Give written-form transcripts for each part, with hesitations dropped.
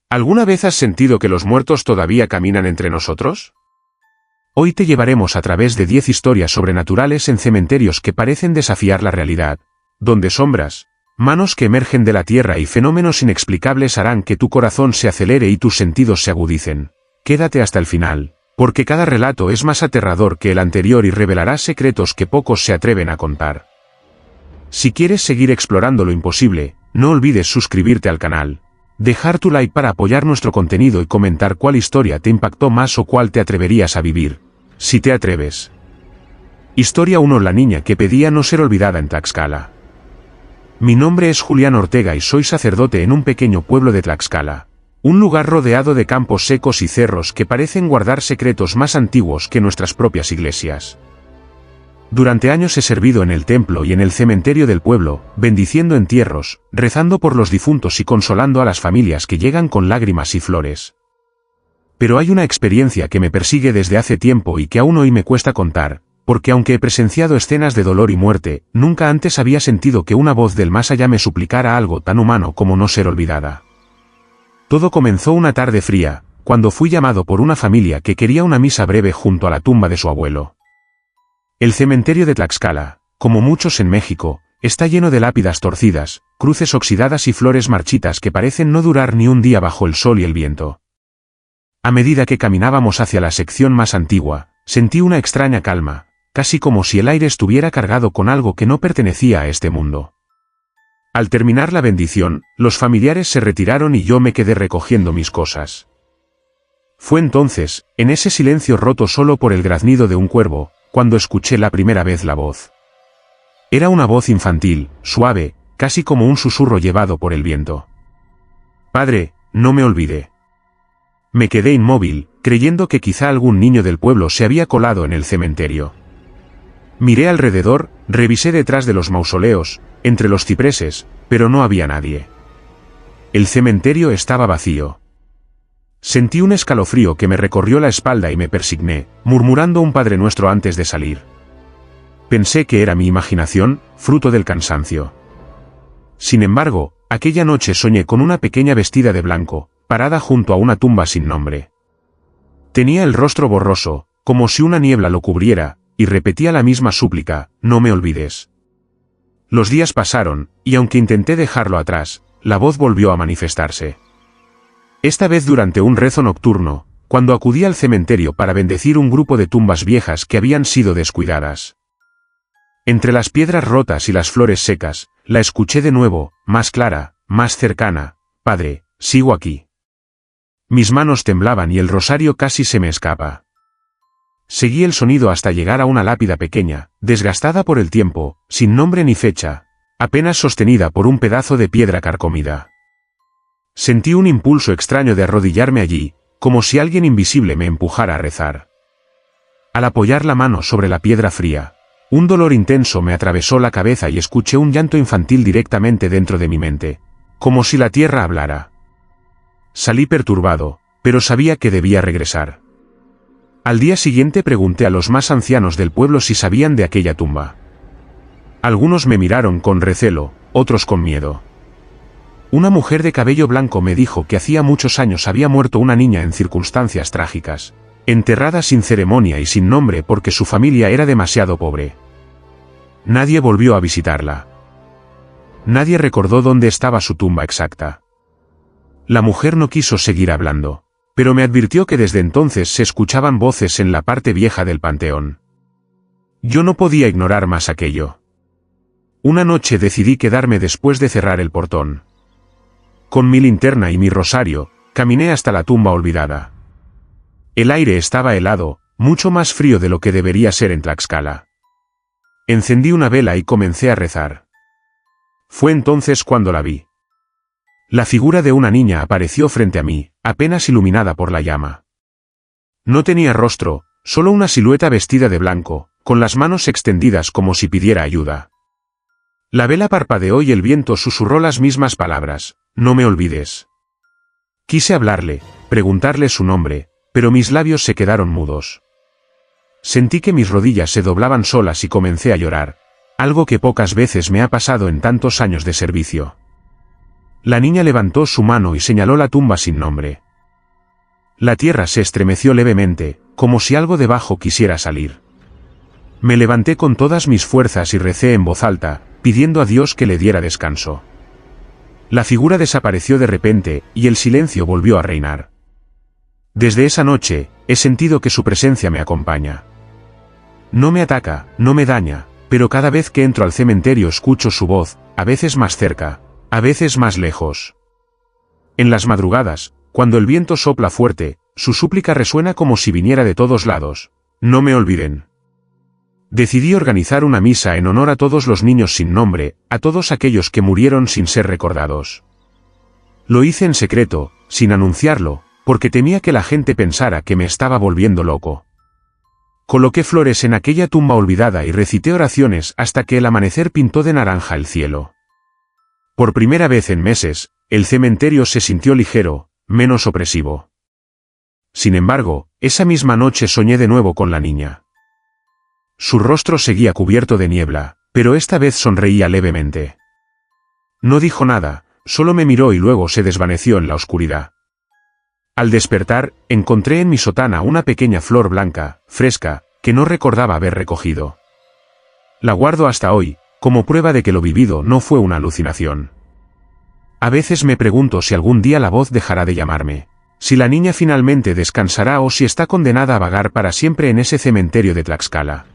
¿Alguna vez has sentido que los muertos todavía caminan entre nosotros? Hoy te llevaremos a través de 10 historias sobrenaturales en cementerios que parecen desafiar la realidad, donde sombras, manos que emergen de la tierra y fenómenos inexplicables harán que tu corazón se acelere y tus sentidos se agudicen. Quédate hasta el final, porque cada relato es más aterrador que el anterior y revelará secretos que pocos se atreven a contar. Si quieres seguir explorando lo imposible, no olvides suscribirte al canal, dejar tu like para apoyar nuestro contenido y comentar cuál historia te impactó más o cuál te atreverías a vivir, si te atreves. Historia 1: La niña que pedía no ser olvidada en Tlaxcala. Mi nombre es Julián Ortega y soy sacerdote en un pequeño pueblo de Tlaxcala, un lugar rodeado de campos secos y cerros que parecen guardar secretos más antiguos que nuestras propias iglesias. Durante años he servido en el templo y en el cementerio del pueblo, bendiciendo entierros, rezando por los difuntos y consolando a las familias que llegan con lágrimas y flores. Pero hay una experiencia que me persigue desde hace tiempo y que aún hoy me cuesta contar, porque aunque he presenciado escenas de dolor y muerte, nunca antes había sentido que una voz del más allá me suplicara algo tan humano como no ser olvidada. Todo comenzó una tarde fría, cuando fui llamado por una familia que quería una misa breve junto a la tumba de su abuelo. El cementerio de Tlaxcala, como muchos en México, está lleno de lápidas torcidas, cruces oxidadas y flores marchitas que parecen no durar ni un día bajo el sol y el viento. A medida que caminábamos hacia la sección más antigua, sentí una extraña calma, casi como si el aire estuviera cargado con algo que no pertenecía a este mundo. Al terminar la bendición, los familiares se retiraron y yo me quedé recogiendo mis cosas. Fue entonces, en ese silencio roto solo por el graznido de un cuervo, cuando escuché la primera vez la voz. Era una voz infantil, suave, casi como un susurro llevado por el viento. Padre, no me olvide. Me quedé inmóvil, creyendo que quizá algún niño del pueblo se había colado en el cementerio. Miré alrededor, revisé detrás de los mausoleos, entre los cipreses, pero no había nadie. El cementerio estaba vacío. Sentí un escalofrío que me recorrió la espalda y me persigné, murmurando un Padre Nuestro antes de salir. Pensé que era mi imaginación, fruto del cansancio. Sin embargo, aquella noche soñé con una pequeña vestida de blanco, parada junto a una tumba sin nombre. Tenía el rostro borroso, como si una niebla lo cubriera, y repetía la misma súplica: no me olvides. Los días pasaron, y aunque intenté dejarlo atrás, la voz volvió a manifestarse. Esta vez durante un rezo nocturno, cuando acudí al cementerio para bendecir un grupo de tumbas viejas que habían sido descuidadas. Entre las piedras rotas y las flores secas, la escuché de nuevo, más clara, más cercana: Padre, sigo aquí. Mis manos temblaban y el rosario casi se me escapa. Seguí el sonido hasta llegar a una lápida pequeña, desgastada por el tiempo, sin nombre ni fecha, apenas sostenida por un pedazo de piedra carcomida. Sentí un impulso extraño de arrodillarme allí, como si alguien invisible me empujara a rezar. Al apoyar la mano sobre la piedra fría, un dolor intenso me atravesó la cabeza y escuché un llanto infantil directamente dentro de mi mente, como si la tierra hablara. Salí perturbado, pero sabía que debía regresar. Al día siguiente pregunté a los más ancianos del pueblo si sabían de aquella tumba. Algunos me miraron con recelo, otros con miedo. Una mujer de cabello blanco me dijo que hacía muchos años había muerto una niña en circunstancias trágicas, enterrada sin ceremonia y sin nombre porque su familia era demasiado pobre. Nadie volvió a visitarla. Nadie recordó dónde estaba su tumba exacta. La mujer no quiso seguir hablando, pero me advirtió que desde entonces se escuchaban voces en la parte vieja del panteón. Yo no podía ignorar más aquello. Una noche decidí quedarme después de cerrar el portón. Con mi linterna y mi rosario, caminé hasta la tumba olvidada. El aire estaba helado, mucho más frío de lo que debería ser en Tlaxcala. Encendí una vela y comencé a rezar. Fue entonces cuando la vi. La figura de una niña apareció frente a mí, apenas iluminada por la llama. No tenía rostro, solo una silueta vestida de blanco, con las manos extendidas como si pidiera ayuda. La vela parpadeó y el viento susurró las mismas palabras: no me olvides. Quise hablarle, preguntarle su nombre, pero mis labios se quedaron mudos. Sentí que mis rodillas se doblaban solas y comencé a llorar, algo que pocas veces me ha pasado en tantos años de servicio. La niña levantó su mano y señaló la tumba sin nombre. La tierra se estremeció levemente, como si algo debajo quisiera salir. Me levanté con todas mis fuerzas y recé en voz alta, pidiendo a Dios que le diera descanso. La figura desapareció de repente, y el silencio volvió a reinar. Desde esa noche, he sentido que su presencia me acompaña. No me ataca, no me daña, pero cada vez que entro al cementerio escucho su voz, a veces más cerca, a veces más lejos. En las madrugadas, cuando el viento sopla fuerte, su súplica resuena como si viniera de todos lados. No me olviden. Decidí organizar una misa en honor a todos los niños sin nombre, a todos aquellos que murieron sin ser recordados. Lo hice en secreto, sin anunciarlo, porque temía que la gente pensara que me estaba volviendo loco. Coloqué flores en aquella tumba olvidada y recité oraciones hasta que el amanecer pintó de naranja el cielo. Por primera vez en meses, el cementerio se sintió ligero, menos opresivo. Sin embargo, esa misma noche soñé de nuevo con la niña. Su rostro seguía cubierto de niebla, pero esta vez sonreía levemente. No dijo nada, solo me miró y luego se desvaneció en la oscuridad. Al despertar, encontré en mi sotana una pequeña flor blanca, fresca, que no recordaba haber recogido. La guardo hasta hoy, como prueba de que lo vivido no fue una alucinación. A veces me pregunto si algún día la voz dejará de llamarme, si la niña finalmente descansará o si está condenada a vagar para siempre en ese cementerio de Tlaxcala.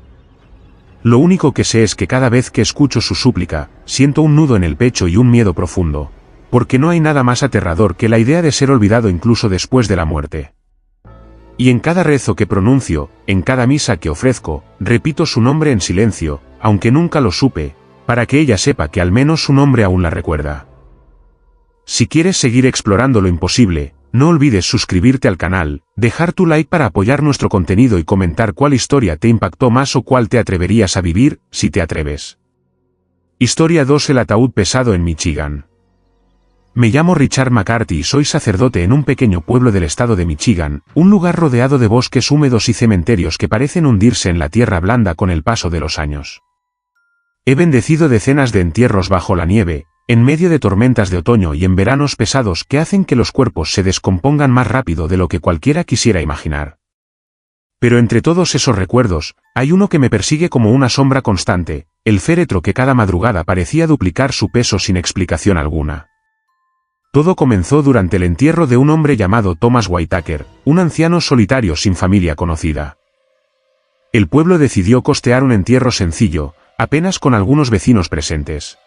Lo único que sé es que cada vez que escucho su súplica, siento un nudo en el pecho y un miedo profundo, porque no hay nada más aterrador que la idea de ser olvidado incluso después de la muerte. Y en cada rezo que pronuncio, en cada misa que ofrezco, repito su nombre en silencio, aunque nunca lo supe, para que ella sepa que al menos su nombre aún la recuerda. Si quieres seguir explorando lo imposible, no olvides suscribirte al canal, dejar tu like para apoyar nuestro contenido y comentar cuál historia te impactó más o cuál te atreverías a vivir, si te atreves. Historia 2: El ataúd pesado en Michigan. Me llamo Richard McCarthy y soy sacerdote en un pequeño pueblo del estado de Michigan, un lugar rodeado de bosques húmedos y cementerios que parecen hundirse en la tierra blanda con el paso de los años. He bendecido decenas de entierros bajo la nieve, en medio de tormentas de otoño y en veranos pesados que hacen que los cuerpos se descompongan más rápido de lo que cualquiera quisiera imaginar. Pero entre todos esos recuerdos, hay uno que me persigue como una sombra constante, el féretro que cada madrugada parecía duplicar su peso sin explicación alguna. Todo comenzó durante el entierro de un hombre llamado Thomas Whitaker, un anciano solitario sin familia conocida. El pueblo decidió costear un entierro sencillo, apenas con algunos vecinos presentes.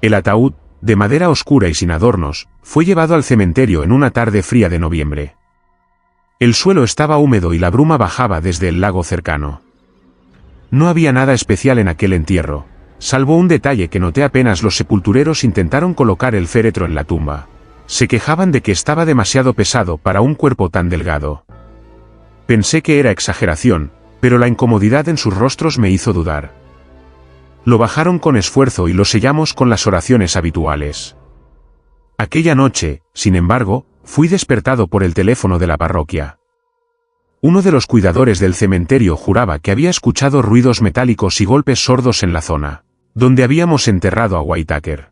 El ataúd, de madera oscura y sin adornos, fue llevado al cementerio en una tarde fría de noviembre. El suelo estaba húmedo y la bruma bajaba desde el lago cercano. No había nada especial en aquel entierro, salvo un detalle que noté apenas los sepultureros intentaron colocar el féretro en la tumba. Se quejaban de que estaba demasiado pesado para un cuerpo tan delgado. Pensé que era exageración, pero la incomodidad en sus rostros me hizo dudar. Lo bajaron con esfuerzo y lo sellamos con las oraciones habituales. Aquella noche, sin embargo, fui despertado por el teléfono de la parroquia. Uno de los cuidadores del cementerio juraba que había escuchado ruidos metálicos y golpes sordos en la zona donde habíamos enterrado a Whitaker.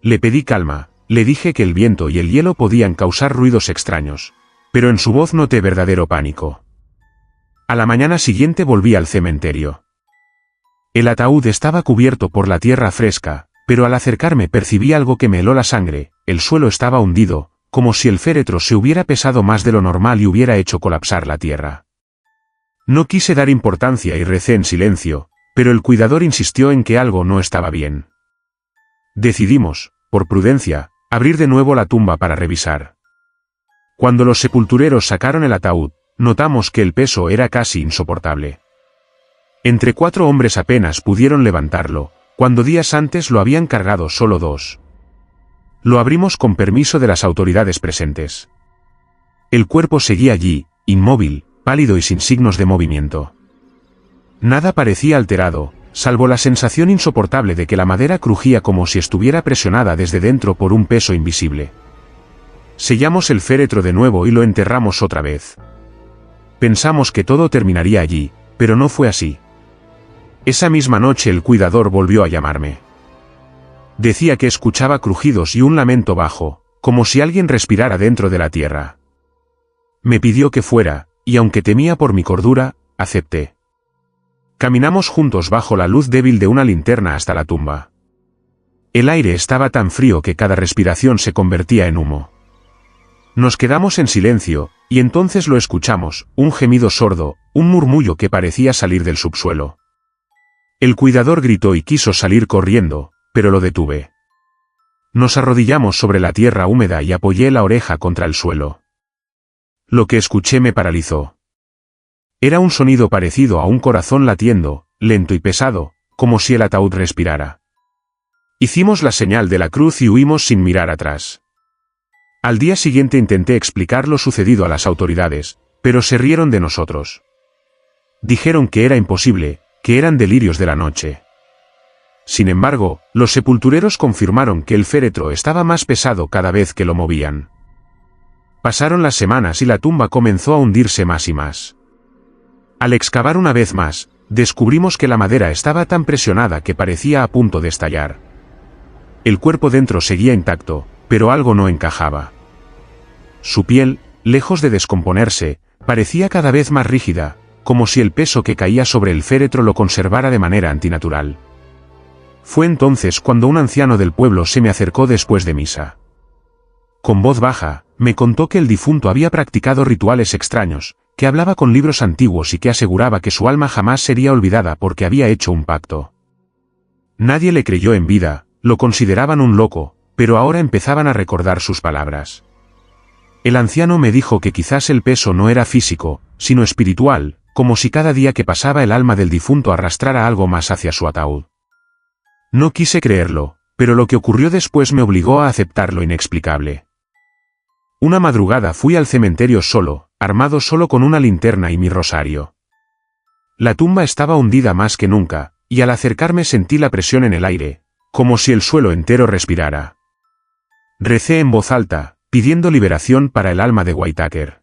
Le pedí calma, le dije que el viento y el hielo podían causar ruidos extraños, pero en su voz noté verdadero pánico. A la mañana siguiente volví al cementerio. El ataúd estaba cubierto por la tierra fresca, pero al acercarme percibí algo que me heló la sangre. El suelo estaba hundido, como si el féretro se hubiera pesado más de lo normal y hubiera hecho colapsar la tierra. No quise dar importancia y recé en silencio, pero el cuidador insistió en que algo no estaba bien. Decidimos, por prudencia, abrir de nuevo la tumba para revisar. Cuando los sepultureros sacaron el ataúd, notamos que el peso era casi insoportable. Entre 4 hombres apenas pudieron levantarlo, cuando días antes lo habían cargado solo 2. Lo abrimos con permiso de las autoridades presentes. El cuerpo seguía allí, inmóvil, pálido y sin signos de movimiento. Nada parecía alterado, salvo la sensación insoportable de que la madera crujía como si estuviera presionada desde dentro por un peso invisible. Sellamos el féretro de nuevo y lo enterramos otra vez. Pensamos que todo terminaría allí, pero no fue así. Esa misma noche el cuidador volvió a llamarme. Decía que escuchaba crujidos y un lamento bajo, como si alguien respirara dentro de la tierra. Me pidió que fuera, y aunque temía por mi cordura, acepté. Caminamos juntos bajo la luz débil de una linterna hasta la tumba. El aire estaba tan frío que cada respiración se convertía en humo. Nos quedamos en silencio, y entonces lo escuchamos, un gemido sordo, un murmullo que parecía salir del subsuelo. El cuidador gritó y quiso salir corriendo, pero lo detuve. Nos arrodillamos sobre la tierra húmeda y apoyé la oreja contra el suelo. Lo que escuché me paralizó. Era un sonido parecido a un corazón latiendo, lento y pesado, como si el ataúd respirara. Hicimos la señal de la cruz y huimos sin mirar atrás. Al día siguiente intenté explicar lo sucedido a las autoridades, pero se rieron de nosotros. Dijeron que era imposible, que eran delirios de la noche. Sin embargo, los sepultureros confirmaron que el féretro estaba más pesado cada vez que lo movían. Pasaron las semanas y la tumba comenzó a hundirse más y más. Al excavar una vez más, descubrimos que la madera estaba tan presionada que parecía a punto de estallar. El cuerpo dentro seguía intacto, pero algo no encajaba. Su piel, lejos de descomponerse, parecía cada vez más rígida, como si el peso que caía sobre el féretro lo conservara de manera antinatural. Fue entonces cuando un anciano del pueblo se me acercó después de misa. Con voz baja, me contó que el difunto había practicado rituales extraños, que hablaba con libros antiguos y que aseguraba que su alma jamás sería olvidada porque había hecho un pacto. Nadie le creyó en vida, lo consideraban un loco, pero ahora empezaban a recordar sus palabras. El anciano me dijo que quizás el peso no era físico, sino espiritual, como si cada día que pasaba el alma del difunto arrastrara algo más hacia su ataúd. No quise creerlo, pero lo que ocurrió después me obligó a aceptar lo inexplicable. Una madrugada fui al cementerio solo, armado solo con una linterna y mi rosario. La tumba estaba hundida más que nunca, y al acercarme sentí la presión en el aire, como si el suelo entero respirara. Recé en voz alta, pidiendo liberación para el alma de Whitaker.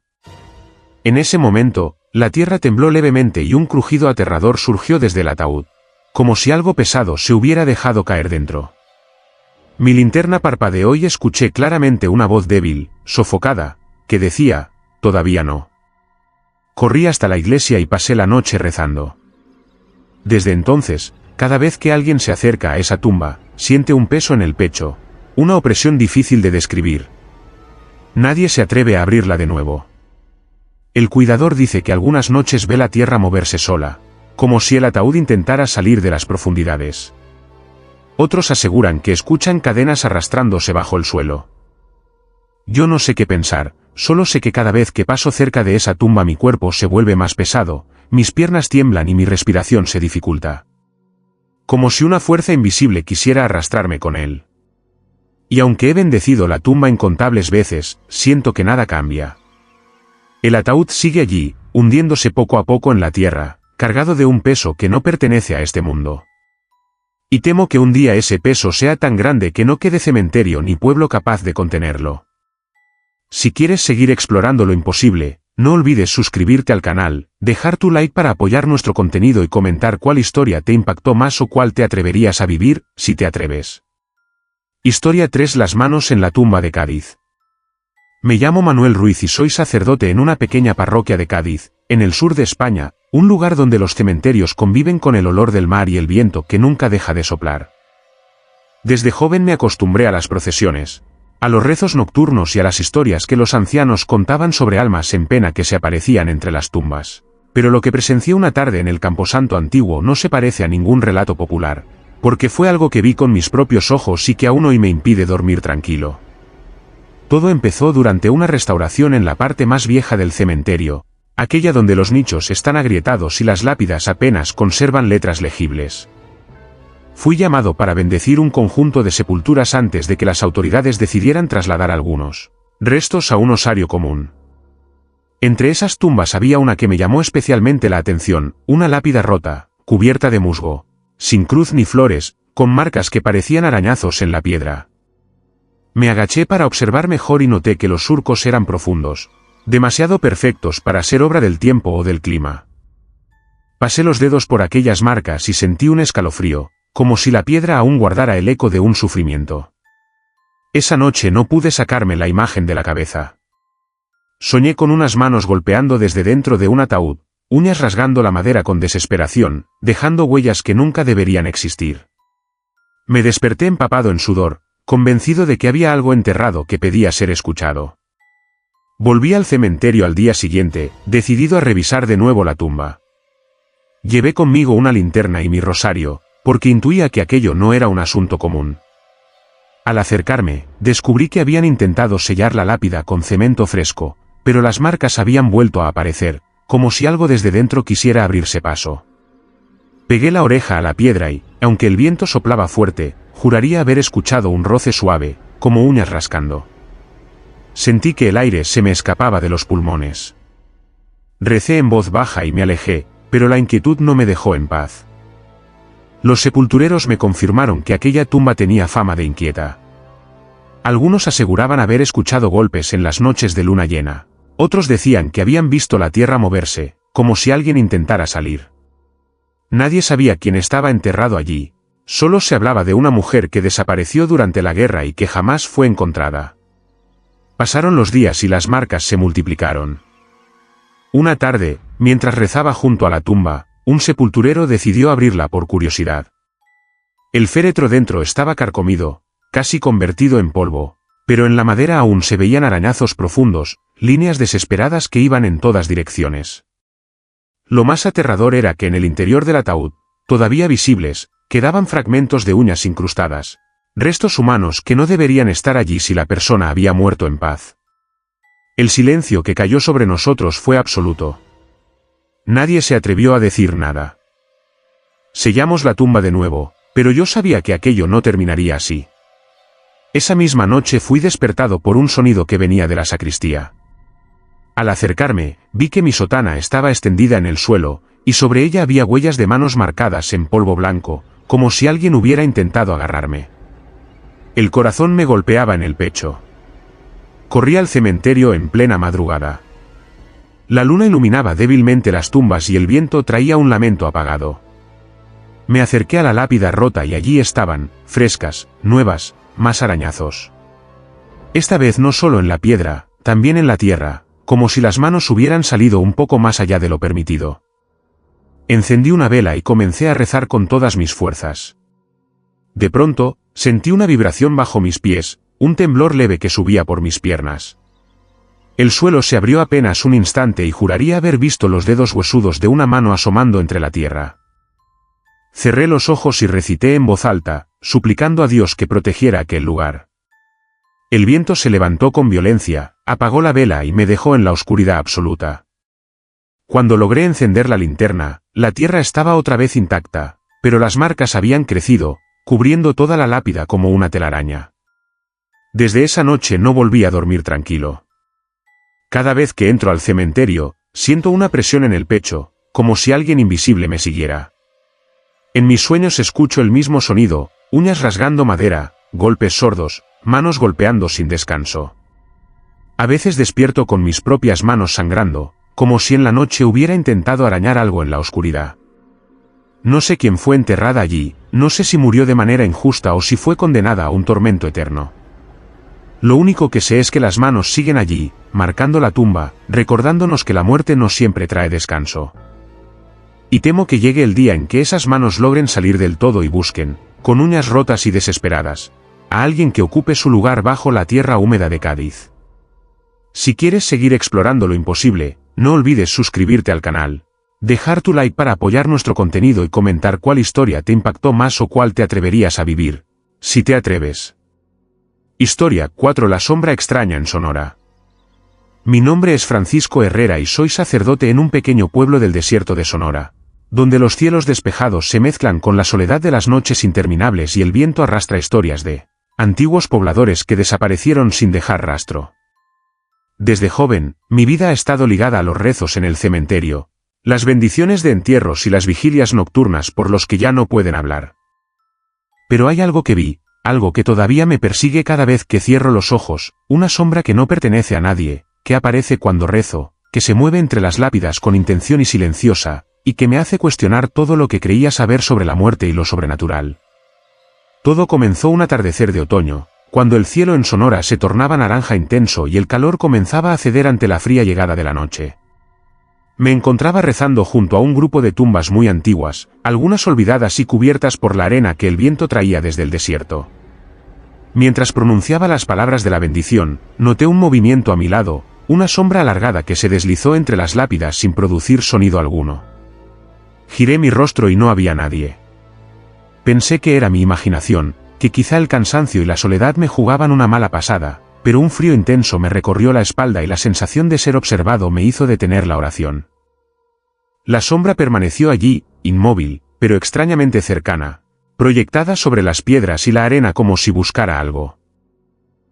En ese momento, la tierra tembló levemente y un crujido aterrador surgió desde el ataúd, como si algo pesado se hubiera dejado caer dentro. Mi linterna parpadeó y escuché claramente una voz débil, sofocada, que decía, «Todavía no». Corrí hasta la iglesia y pasé la noche rezando. Desde entonces, cada vez que alguien se acerca a esa tumba, siente un peso en el pecho, una opresión difícil de describir. Nadie se atreve a abrirla de nuevo. El cuidador dice que algunas noches ve la tierra moverse sola, como si el ataúd intentara salir de las profundidades. Otros aseguran que escuchan cadenas arrastrándose bajo el suelo. Yo no sé qué pensar, solo sé que cada vez que paso cerca de esa tumba mi cuerpo se vuelve más pesado, mis piernas tiemblan y mi respiración se dificulta. Como si una fuerza invisible quisiera arrastrarme con él. Y aunque he bendecido la tumba incontables veces, siento que nada cambia. El ataúd sigue allí, hundiéndose poco a poco en la tierra, cargado de un peso que no pertenece a este mundo. Y temo que un día ese peso sea tan grande que no quede cementerio ni pueblo capaz de contenerlo. Si quieres seguir explorando lo imposible, no olvides suscribirte al canal, dejar tu like para apoyar nuestro contenido y comentar cuál historia te impactó más o cuál te atreverías a vivir, si te atreves. Historia 3: Las manos en la tumba de Cádiz. Me llamo Manuel Ruiz y soy sacerdote en una pequeña parroquia de Cádiz, en el sur de España, un lugar donde los cementerios conviven con el olor del mar y el viento que nunca deja de soplar. Desde joven me acostumbré a las procesiones, a los rezos nocturnos y a las historias que los ancianos contaban sobre almas en pena que se aparecían entre las tumbas. Pero lo que presencié una tarde en el camposanto antiguo no se parece a ningún relato popular, porque fue algo que vi con mis propios ojos y que aún hoy me impide dormir tranquilo. Todo empezó durante una restauración en la parte más vieja del cementerio, aquella donde los nichos están agrietados y las lápidas apenas conservan letras legibles. Fui llamado para bendecir un conjunto de sepulturas antes de que las autoridades decidieran trasladar algunos restos a un osario común. Entre esas tumbas había una que me llamó especialmente la atención, una lápida rota, cubierta de musgo, sin cruz ni flores, con marcas que parecían arañazos en la piedra. Me agaché para observar mejor y noté que los surcos eran profundos, demasiado perfectos para ser obra del tiempo o del clima. Pasé los dedos por aquellas marcas y sentí un escalofrío, como si la piedra aún guardara el eco de un sufrimiento. Esa noche no pude sacarme la imagen de la cabeza. Soñé con unas manos golpeando desde dentro de un ataúd, uñas rasgando la madera con desesperación, dejando huellas que nunca deberían existir. Me desperté empapado en sudor, convencido de que había algo enterrado que pedía ser escuchado. Volví al cementerio al día siguiente, decidido a revisar de nuevo la tumba. Llevé conmigo una linterna y mi rosario, porque intuía que aquello no era un asunto común. Al acercarme, descubrí que habían intentado sellar la lápida con cemento fresco, pero las marcas habían vuelto a aparecer, como si algo desde dentro quisiera abrirse paso. Pegué la oreja a la piedra y, aunque el viento soplaba fuerte, juraría haber escuchado un roce suave, como uñas rascando. Sentí que el aire se me escapaba de los pulmones. Recé en voz baja y me alejé, pero la inquietud no me dejó en paz. Los sepultureros me confirmaron que aquella tumba tenía fama de inquieta. Algunos aseguraban haber escuchado golpes en las noches de luna llena. Otros decían que habían visto la tierra moverse, como si alguien intentara salir. Nadie sabía quién estaba enterrado allí. Solo se hablaba de una mujer que desapareció durante la guerra y que jamás fue encontrada. Pasaron los días y las marcas se multiplicaron. Una tarde, mientras rezaba junto a la tumba, un sepulturero decidió abrirla por curiosidad. El féretro dentro estaba carcomido, casi convertido en polvo, pero en la madera aún se veían arañazos profundos, líneas desesperadas que iban en todas direcciones. Lo más aterrador era que en el interior del ataúd, todavía visibles, quedaban fragmentos de uñas incrustadas, restos humanos que no deberían estar allí si la persona había muerto en paz. El silencio que cayó sobre nosotros fue absoluto. Nadie se atrevió a decir nada. Sellamos la tumba de nuevo, pero yo sabía que aquello no terminaría así. Esa misma noche fui despertado por un sonido que venía de la sacristía. Al acercarme, vi que mi sotana estaba extendida en el suelo, y sobre ella había huellas de manos marcadas en polvo blanco, como si alguien hubiera intentado agarrarme. El corazón me golpeaba en el pecho. Corrí al cementerio en plena madrugada. La luna iluminaba débilmente las tumbas y el viento traía un lamento apagado. Me acerqué a la lápida rota y allí estaban, frescas, nuevas, más arañazos. Esta vez no solo en la piedra, también en la tierra, como si las manos hubieran salido un poco más allá de lo permitido. Encendí una vela y comencé a rezar con todas mis fuerzas. De pronto, sentí una vibración bajo mis pies, un temblor leve que subía por mis piernas. El suelo se abrió apenas un instante y juraría haber visto los dedos huesudos de una mano asomando entre la tierra. Cerré los ojos y recité en voz alta, suplicando a Dios que protegiera aquel lugar. El viento se levantó con violencia, apagó la vela y me dejó en la oscuridad absoluta. Cuando logré encender la linterna, la tierra estaba otra vez intacta, pero las marcas habían crecido, cubriendo toda la lápida como una telaraña. Desde esa noche no volví a dormir tranquilo. Cada vez que entro al cementerio, siento una presión en el pecho, como si alguien invisible me siguiera. En mis sueños escucho el mismo sonido, uñas rasgando madera, golpes sordos, manos golpeando sin descanso. A veces despierto con mis propias manos sangrando, como si en la noche hubiera intentado arañar algo en la oscuridad. No sé quién fue enterrada allí, no sé si murió de manera injusta o si fue condenada a un tormento eterno. Lo único que sé es que las manos siguen allí, marcando la tumba, recordándonos que la muerte no siempre trae descanso. Y temo que llegue el día en que esas manos logren salir del todo y busquen, con uñas rotas y desesperadas, a alguien que ocupe su lugar bajo la tierra húmeda de Cádiz. Si quieres seguir explorando lo imposible, no olvides suscribirte al canal, dejar tu like para apoyar nuestro contenido y comentar cuál historia te impactó más o cuál te atreverías a vivir, si te atreves. Historia 4: La sombra extraña en Sonora. Mi nombre es Francisco Herrera y soy sacerdote en un pequeño pueblo del desierto de Sonora, donde los cielos despejados se mezclan con la soledad de las noches interminables y el viento arrastra historias de antiguos pobladores que desaparecieron sin dejar rastro. Desde joven, mi vida ha estado ligada a los rezos en el cementerio, las bendiciones de entierros y las vigilias nocturnas por los que ya no pueden hablar. Pero hay algo que vi, algo que todavía me persigue cada vez que cierro los ojos, una sombra que no pertenece a nadie, que aparece cuando rezo, que se mueve entre las lápidas con intención y silenciosa, y que me hace cuestionar todo lo que creía saber sobre la muerte y lo sobrenatural. Todo comenzó un atardecer de otoño, cuando el cielo en Sonora se tornaba naranja intenso y el calor comenzaba a ceder ante la fría llegada de la noche. Me encontraba rezando junto a un grupo de tumbas muy antiguas, algunas olvidadas y cubiertas por la arena que el viento traía desde el desierto. Mientras pronunciaba las palabras de la bendición, noté un movimiento a mi lado, una sombra alargada que se deslizó entre las lápidas sin producir sonido alguno. Giré mi rostro y no había nadie. Pensé que era mi imaginación, que quizá el cansancio y la soledad me jugaban una mala pasada, pero un frío intenso me recorrió la espalda y la sensación de ser observado me hizo detener la oración. La sombra permaneció allí, inmóvil, pero extrañamente cercana, proyectada sobre las piedras y la arena como si buscara algo.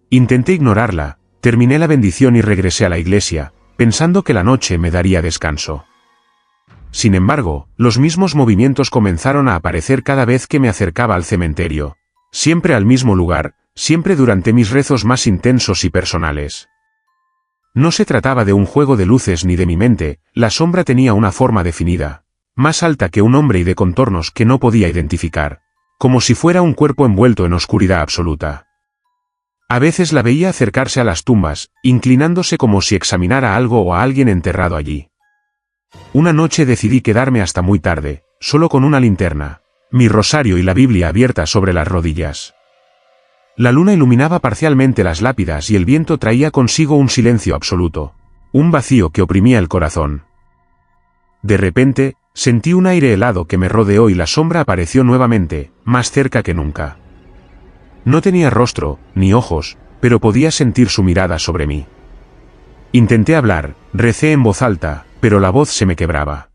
Intenté ignorarla, terminé la bendición y regresé a la iglesia, pensando que la noche me daría descanso. Sin embargo, los mismos movimientos comenzaron a aparecer cada vez que me acercaba al cementerio, siempre al mismo lugar, siempre durante mis rezos más intensos y personales. No se trataba de un juego de luces ni de mi mente, la sombra tenía una forma definida, más alta que un hombre y de contornos que no podía identificar, como si fuera un cuerpo envuelto en oscuridad absoluta. A veces la veía acercarse a las tumbas, inclinándose como si examinara algo o a alguien enterrado allí. Una noche decidí quedarme hasta muy tarde, solo con una linterna, mi rosario y la Biblia abierta sobre las rodillas. La luna iluminaba parcialmente las lápidas y el viento traía consigo un silencio absoluto, un vacío que oprimía el corazón. De repente, sentí un aire helado que me rodeó y la sombra apareció nuevamente, más cerca que nunca. No tenía rostro, ni ojos, pero podía sentir su mirada sobre mí. Intenté hablar, recé en voz alta, pero la voz se me quebraba.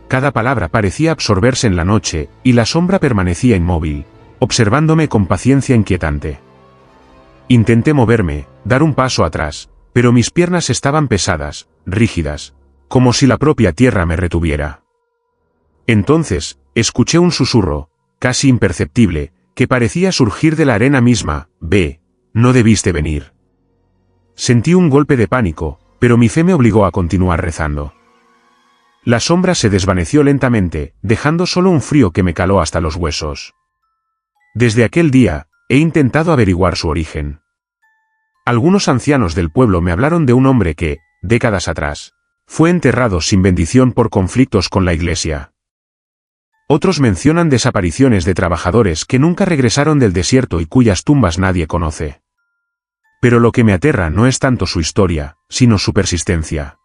Cada palabra parecía absorberse en la noche, y la sombra permanecía inmóvil, observándome con paciencia inquietante. Intenté moverme, dar un paso atrás, pero mis piernas estaban pesadas, rígidas, como si la propia tierra me retuviera. Entonces, escuché un susurro, casi imperceptible, que parecía surgir de la arena misma: «Ve, no debiste venir». Sentí un golpe de pánico, pero mi fe me obligó a continuar rezando. La sombra se desvaneció lentamente, dejando solo un frío que me caló hasta los huesos. Desde aquel día, he intentado averiguar su origen. Algunos ancianos del pueblo me hablaron de un hombre que, décadas atrás, fue enterrado sin bendición por conflictos con la iglesia. Otros mencionan desapariciones de trabajadores que nunca regresaron del desierto y cuyas tumbas nadie conoce. Pero lo que me aterra no es tanto su historia, sino su persistencia.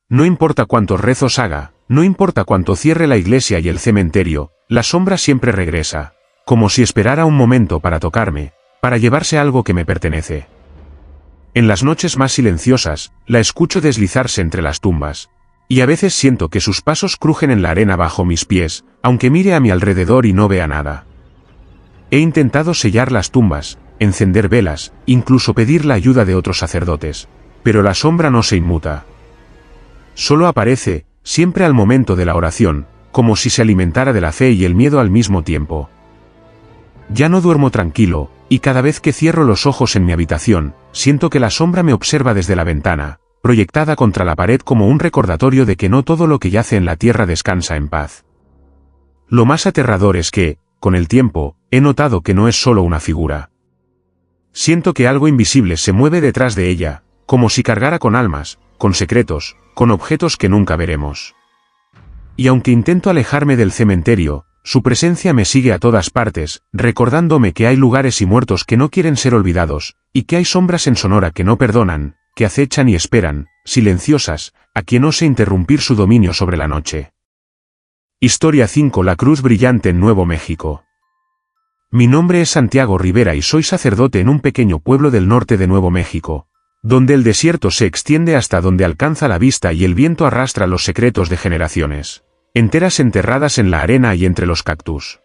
No importa cuántos rezos haga, no importa cuánto cierre la iglesia y el cementerio, la sombra siempre regresa, como si esperara un momento para tocarme, para llevarse algo que me pertenece. En las noches más silenciosas, la escucho deslizarse entre las tumbas, y a veces siento que sus pasos crujen en la arena bajo mis pies, aunque mire a mi alrededor y no vea nada. He intentado sellar las tumbas, encender velas, incluso pedir la ayuda de otros sacerdotes, pero la sombra no se inmuta. Solo aparece, siempre al momento de la oración, como si se alimentara de la fe y el miedo al mismo tiempo. Ya no duermo tranquilo, y cada vez que cierro los ojos en mi habitación, siento que la sombra me observa desde la ventana, proyectada contra la pared como un recordatorio de que no todo lo que yace en la tierra descansa en paz. Lo más aterrador es que, con el tiempo, he notado que no es solo una figura. Siento que algo invisible se mueve detrás de ella, como si cargara con almas, con secretos, con objetos que nunca veremos. Y aunque intento alejarme del cementerio, su presencia me sigue a todas partes, recordándome que hay lugares y muertos que no quieren ser olvidados, y que hay sombras en Sonora que no perdonan, que acechan y esperan, silenciosas, a quien ose interrumpir su dominio sobre la noche. Historia 5: La Cruz Brillante en Nuevo México. Mi nombre es Santiago Rivera y soy sacerdote en un pequeño pueblo del norte de Nuevo México, donde el desierto se extiende hasta donde alcanza la vista y el viento arrastra los secretos de generaciones enteras enterradas en la arena y entre los cactus.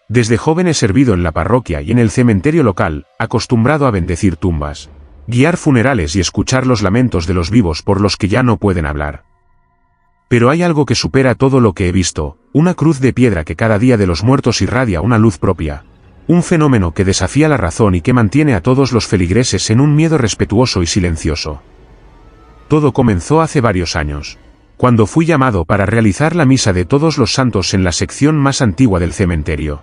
Desde joven he servido en la parroquia y en el cementerio local, acostumbrado a bendecir tumbas, guiar funerales y escuchar los lamentos de los vivos por los que ya no pueden hablar. Pero hay algo que supera todo lo que he visto, una cruz de piedra que cada día de los muertos irradia una luz propia, un fenómeno que desafía la razón y que mantiene a todos los feligreses en un miedo respetuoso y silencioso. Todo comenzó hace varios años, cuando fui llamado para realizar la misa de todos los santos en la sección más antigua del cementerio.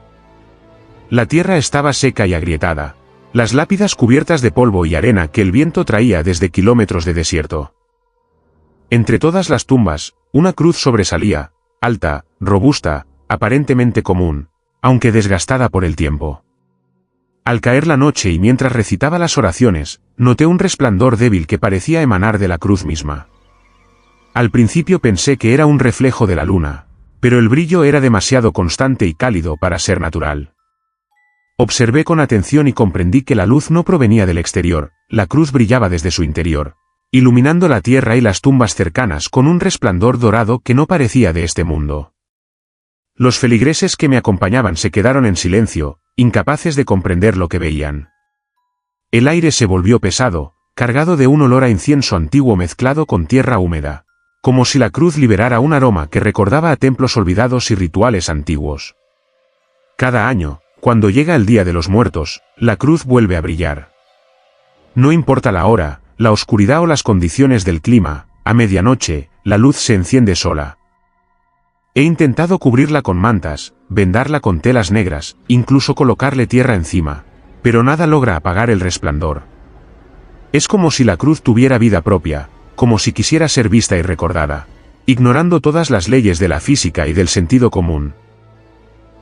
La tierra estaba seca y agrietada. Las lápidas cubiertas de polvo y arena que el viento traía desde kilómetros de desierto. Entre todas las tumbas, una cruz sobresalía, alta, robusta, aparentemente común, aunque desgastada por el tiempo. Al caer la noche y mientras recitaba las oraciones, noté un resplandor débil que parecía emanar de la cruz misma. Al principio pensé que era un reflejo de la luna, pero el brillo era demasiado constante y cálido para ser natural. Observé con atención y comprendí que la luz no provenía del exterior, la cruz brillaba desde su interior, iluminando la tierra y las tumbas cercanas con un resplandor dorado que no parecía de este mundo. Los feligreses que me acompañaban se quedaron en silencio, incapaces de comprender lo que veían. El aire se volvió pesado, cargado de un olor a incienso antiguo mezclado con tierra húmeda, como si la cruz liberara un aroma que recordaba a templos olvidados y rituales antiguos. Cada año, cuando llega el Día de los Muertos, la cruz vuelve a brillar. No importa la hora, la oscuridad o las condiciones del clima, a medianoche, la luz se enciende sola. He intentado cubrirla con mantas, vendarla con telas negras, incluso colocarle tierra encima, pero nada logra apagar el resplandor. Es como si la cruz tuviera vida propia, como si quisiera ser vista y recordada, ignorando todas las leyes de la física y del sentido común.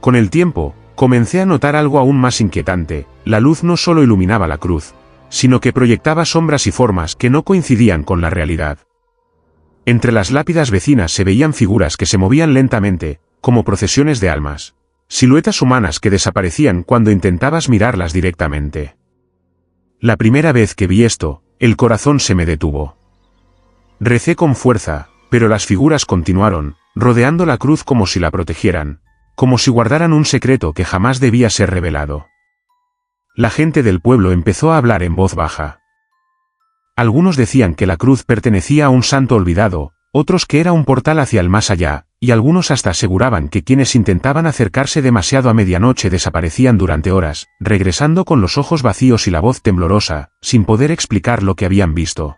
Con el tiempo, comencé a notar algo aún más inquietante: la luz no solo iluminaba la cruz, sino que proyectaba sombras y formas que no coincidían con la realidad. Entre las lápidas vecinas se veían figuras que se movían lentamente, como procesiones de almas, siluetas humanas que desaparecían cuando intentabas mirarlas directamente. La primera vez que vi esto, el corazón se me detuvo. Recé con fuerza, pero las figuras continuaron, rodeando la cruz como si la protegieran, como si guardaran un secreto que jamás debía ser revelado. La gente del pueblo empezó a hablar en voz baja. Algunos decían que la cruz pertenecía a un santo olvidado, otros que era un portal hacia el más allá, y algunos hasta aseguraban que quienes intentaban acercarse demasiado a medianoche desaparecían durante horas, regresando con los ojos vacíos y la voz temblorosa, sin poder explicar lo que habían visto.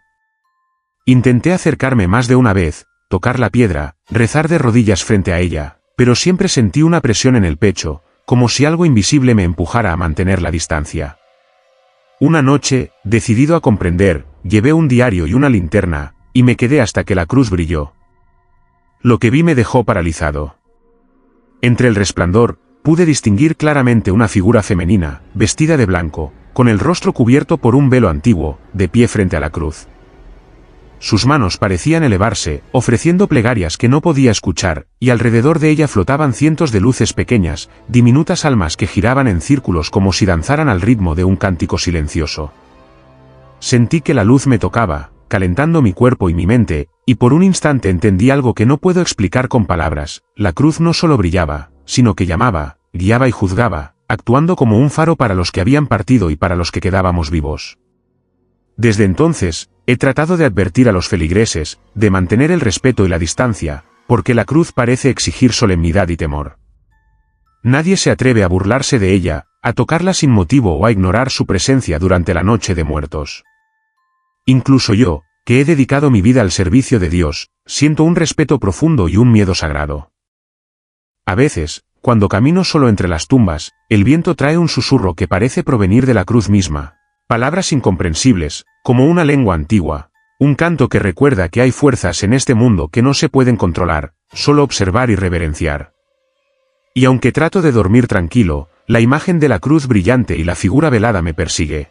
Intenté acercarme más de una vez, tocar la piedra, rezar de rodillas frente a ella, pero siempre sentí una presión en el pecho, como si algo invisible me empujara a mantener la distancia. Una noche, decidido a comprender, llevé un diario y una linterna, y me quedé hasta que la cruz brilló. Lo que vi me dejó paralizado. Entre el resplandor, pude distinguir claramente una figura femenina, vestida de blanco, con el rostro cubierto por un velo antiguo, de pie frente a la cruz. Sus manos parecían elevarse, ofreciendo plegarias que no podía escuchar, y alrededor de ella flotaban cientos de luces pequeñas, diminutas almas que giraban en círculos como si danzaran al ritmo de un cántico silencioso. Sentí que la luz me tocaba, calentando mi cuerpo y mi mente, y por un instante entendí algo que no puedo explicar con palabras: la cruz no solo brillaba, sino que llamaba, guiaba y juzgaba, actuando como un faro para los que habían partido y para los que quedábamos vivos. Desde entonces, he tratado de advertir a los feligreses, de mantener el respeto y la distancia, porque la cruz parece exigir solemnidad y temor. Nadie se atreve a burlarse de ella, a tocarla sin motivo o a ignorar su presencia durante la noche de muertos. Incluso yo, que he dedicado mi vida al servicio de Dios, siento un respeto profundo y un miedo sagrado. A veces, cuando camino solo entre las tumbas, el viento trae un susurro que parece provenir de la cruz misma. Palabras incomprensibles, como una lengua antigua, un canto que recuerda que hay fuerzas en este mundo que no se pueden controlar, solo observar y reverenciar. Y aunque trato de dormir tranquilo, la imagen de la cruz brillante y la figura velada me persigue.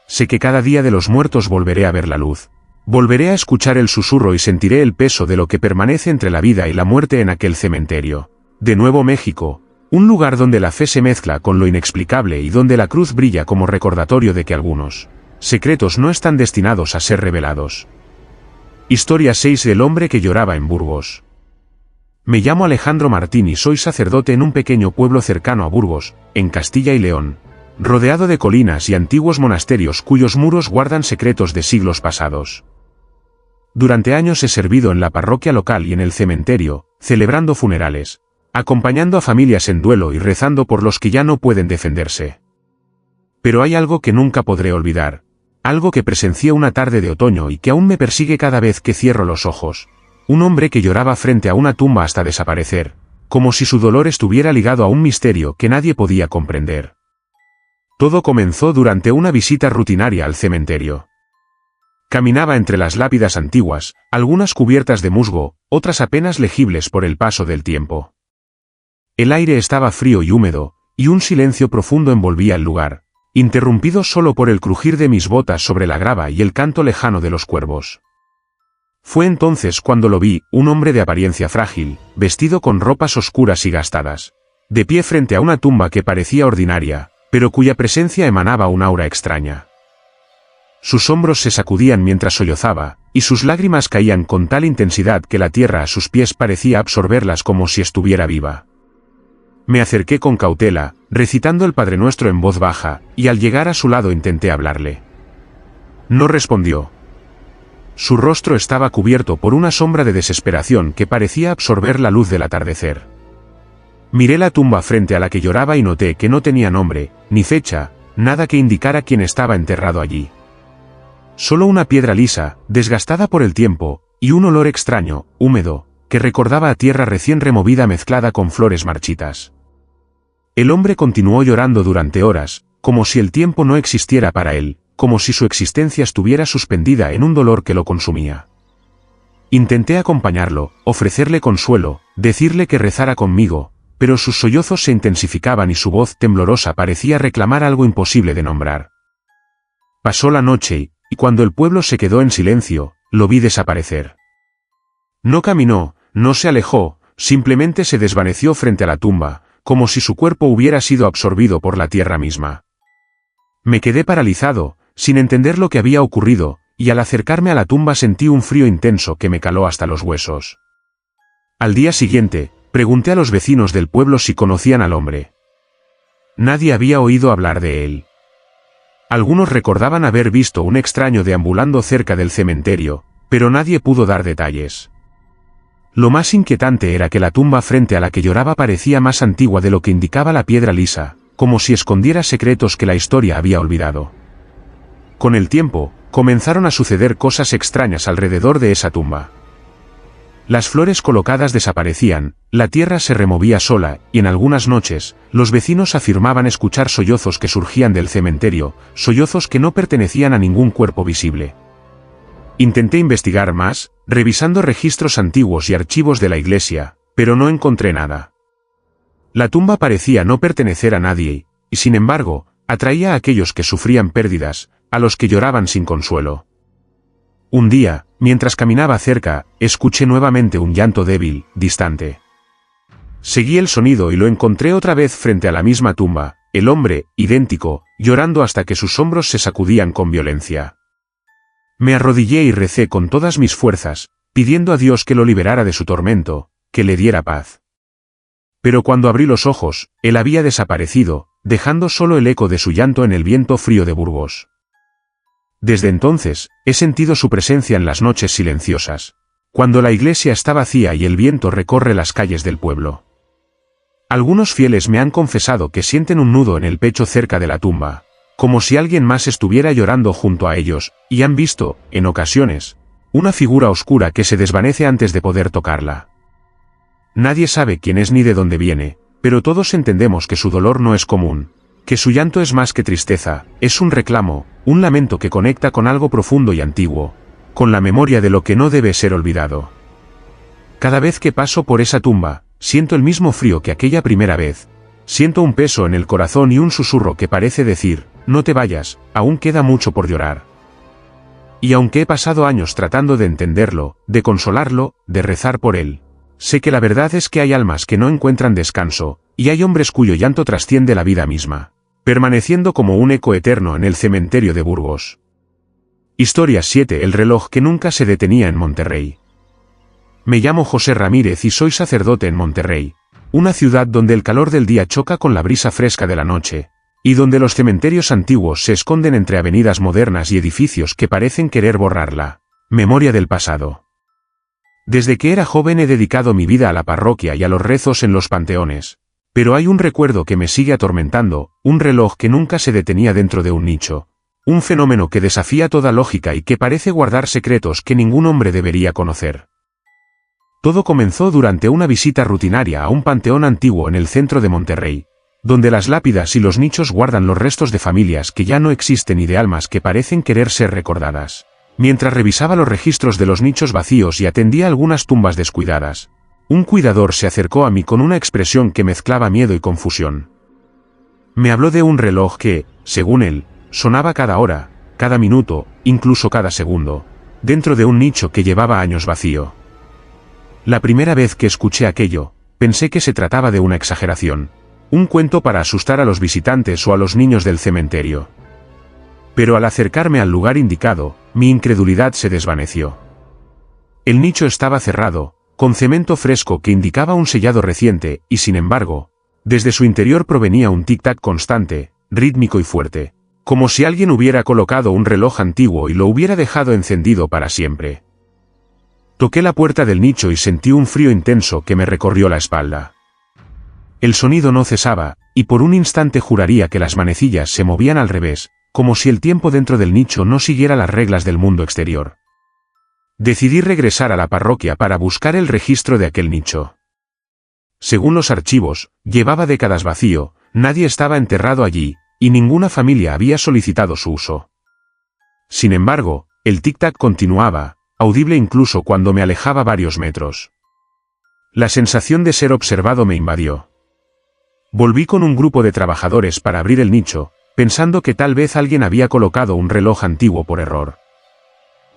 Sé que cada día de los muertos volveré a ver la luz. Volveré a escuchar el susurro y sentiré el peso de lo que permanece entre la vida y la muerte en aquel cementerio. De Nuevo México. Un lugar donde la fe se mezcla con lo inexplicable y donde la cruz brilla como recordatorio de que algunos secretos no están destinados a ser revelados. Historia 6: El hombre que lloraba en Burgos. Me llamo Alejandro Martín y soy sacerdote en un pequeño pueblo cercano a Burgos, en Castilla y León, rodeado de colinas y antiguos monasterios cuyos muros guardan secretos de siglos pasados. Durante años he servido en la parroquia local y en el cementerio, celebrando funerales, acompañando a familias en duelo y rezando por los que ya no pueden defenderse. Pero hay algo que nunca podré olvidar, algo que presencié una tarde de otoño y que aún me persigue cada vez que cierro los ojos. Un hombre que lloraba frente a una tumba hasta desaparecer, como si su dolor estuviera ligado a un misterio que nadie podía comprender. Todo comenzó durante una visita rutinaria al cementerio. Caminaba entre las lápidas antiguas, algunas cubiertas de musgo, otras apenas legibles por el paso del tiempo. El aire estaba frío y húmedo, y un silencio profundo envolvía el lugar, interrumpido solo por el crujir de mis botas sobre la grava y el canto lejano de los cuervos. Fue entonces cuando lo vi, un hombre de apariencia frágil, vestido con ropas oscuras y gastadas, de pie frente a una tumba que parecía ordinaria, pero cuya presencia emanaba un aura extraña. Sus hombros se sacudían mientras sollozaba, y sus lágrimas caían con tal intensidad que la tierra a sus pies parecía absorberlas como si estuviera viva. Me acerqué con cautela, recitando el Padre Nuestro en voz baja, y al llegar a su lado intenté hablarle. No respondió. Su rostro estaba cubierto por una sombra de desesperación que parecía absorber la luz del atardecer. Miré la tumba frente a la que lloraba y noté que no tenía nombre, ni fecha, nada que indicara quién estaba enterrado allí. Solo una piedra lisa, desgastada por el tiempo, y un olor extraño, húmedo, que recordaba a tierra recién removida mezclada con flores marchitas. El hombre continuó llorando durante horas, como si el tiempo no existiera para él, como si su existencia estuviera suspendida en un dolor que lo consumía. Intenté acompañarlo, ofrecerle consuelo, decirle que rezara conmigo, pero sus sollozos se intensificaban y su voz temblorosa parecía reclamar algo imposible de nombrar. Pasó la noche, y cuando el pueblo se quedó en silencio, lo vi desaparecer. No caminó, no se alejó, simplemente se desvaneció frente a la tumba, como si su cuerpo hubiera sido absorbido por la tierra misma. Me quedé paralizado, sin entender lo que había ocurrido, y al acercarme a la tumba sentí un frío intenso que me caló hasta los huesos. Al día siguiente, pregunté a los vecinos del pueblo si conocían al hombre. Nadie había oído hablar de él. Algunos recordaban haber visto un extraño deambulando cerca del cementerio, pero nadie pudo dar detalles. Lo más inquietante era que la tumba frente a la que lloraba parecía más antigua de lo que indicaba la piedra lisa, como si escondiera secretos que la historia había olvidado. Con el tiempo, comenzaron a suceder cosas extrañas alrededor de esa tumba. Las flores colocadas desaparecían, la tierra se removía sola, y en algunas noches, los vecinos afirmaban escuchar sollozos que surgían del cementerio, sollozos que no pertenecían a ningún cuerpo visible. Intenté investigar más, revisando registros antiguos y archivos de la iglesia, pero no encontré nada. La tumba parecía no pertenecer a nadie, y sin embargo, atraía a aquellos que sufrían pérdidas, a los que lloraban sin consuelo. Un día, mientras caminaba cerca, escuché nuevamente un llanto débil, distante. Seguí el sonido y lo encontré otra vez frente a la misma tumba, el hombre, idéntico, llorando hasta que sus hombros se sacudían con violencia. Me arrodillé y recé con todas mis fuerzas, pidiendo a Dios que lo liberara de su tormento, que le diera paz. Pero cuando abrí los ojos, él había desaparecido, dejando solo el eco de su llanto en el viento frío de Burgos. Desde entonces, he sentido su presencia en las noches silenciosas, cuando la iglesia está vacía y el viento recorre las calles del pueblo. Algunos fieles me han confesado que sienten un nudo en el pecho cerca de la tumba, como si alguien más estuviera llorando junto a ellos, y han visto, en ocasiones, una figura oscura que se desvanece antes de poder tocarla. Nadie sabe quién es ni de dónde viene, pero todos entendemos que su dolor no es común, que su llanto es más que tristeza, es un reclamo, un lamento que conecta con algo profundo y antiguo, con la memoria de lo que no debe ser olvidado. Cada vez que paso por esa tumba, siento el mismo frío que aquella primera vez, siento un peso en el corazón y un susurro que parece decir, no te vayas, aún queda mucho por llorar. Y aunque he pasado años tratando de entenderlo, de consolarlo, de rezar por él, sé que la verdad es que hay almas que no encuentran descanso, y hay hombres cuyo llanto trasciende la vida misma, permaneciendo como un eco eterno en el cementerio de Burgos. Historia 7. El reloj que nunca se detenía en Monterrey. Me llamo José Ramírez y soy sacerdote en Monterrey, una ciudad donde el calor del día choca con la brisa fresca de la noche, y donde los cementerios antiguos se esconden entre avenidas modernas y edificios que parecen querer borrarla memoria del pasado. Desde que era joven he dedicado mi vida a la parroquia y a los rezos en los panteones, pero hay un recuerdo que me sigue atormentando, un reloj que nunca se detenía dentro de un nicho, un fenómeno que desafía toda lógica y que parece guardar secretos que ningún hombre debería conocer. Todo comenzó durante una visita rutinaria a un panteón antiguo en el centro de Monterrey, donde las lápidas y los nichos guardan los restos de familias que ya no existen y de almas que parecen querer ser recordadas. Mientras revisaba los registros de los nichos vacíos y atendía algunas tumbas descuidadas, un cuidador se acercó a mí con una expresión que mezclaba miedo y confusión. Me habló de un reloj que, según él, sonaba cada hora, cada minuto, incluso cada segundo, dentro de un nicho que llevaba años vacío. La primera vez que escuché aquello, pensé que se trataba de una exageración, un cuento para asustar a los visitantes o a los niños del cementerio. Pero al acercarme al lugar indicado, mi incredulidad se desvaneció. El nicho estaba cerrado, con cemento fresco que indicaba un sellado reciente, y sin embargo, desde su interior provenía un tic-tac constante, rítmico y fuerte, como si alguien hubiera colocado un reloj antiguo y lo hubiera dejado encendido para siempre. Toqué la puerta del nicho y sentí un frío intenso que me recorrió la espalda. El sonido no cesaba, y por un instante juraría que las manecillas se movían al revés, como si el tiempo dentro del nicho no siguiera las reglas del mundo exterior. Decidí regresar a la parroquia para buscar el registro de aquel nicho. Según los archivos, llevaba décadas vacío, nadie estaba enterrado allí, y ninguna familia había solicitado su uso. Sin embargo, el tic-tac continuaba, audible incluso cuando me alejaba varios metros. La sensación de ser observado me invadió. Volví con un grupo de trabajadores para abrir el nicho, pensando que tal vez alguien había colocado un reloj antiguo por error.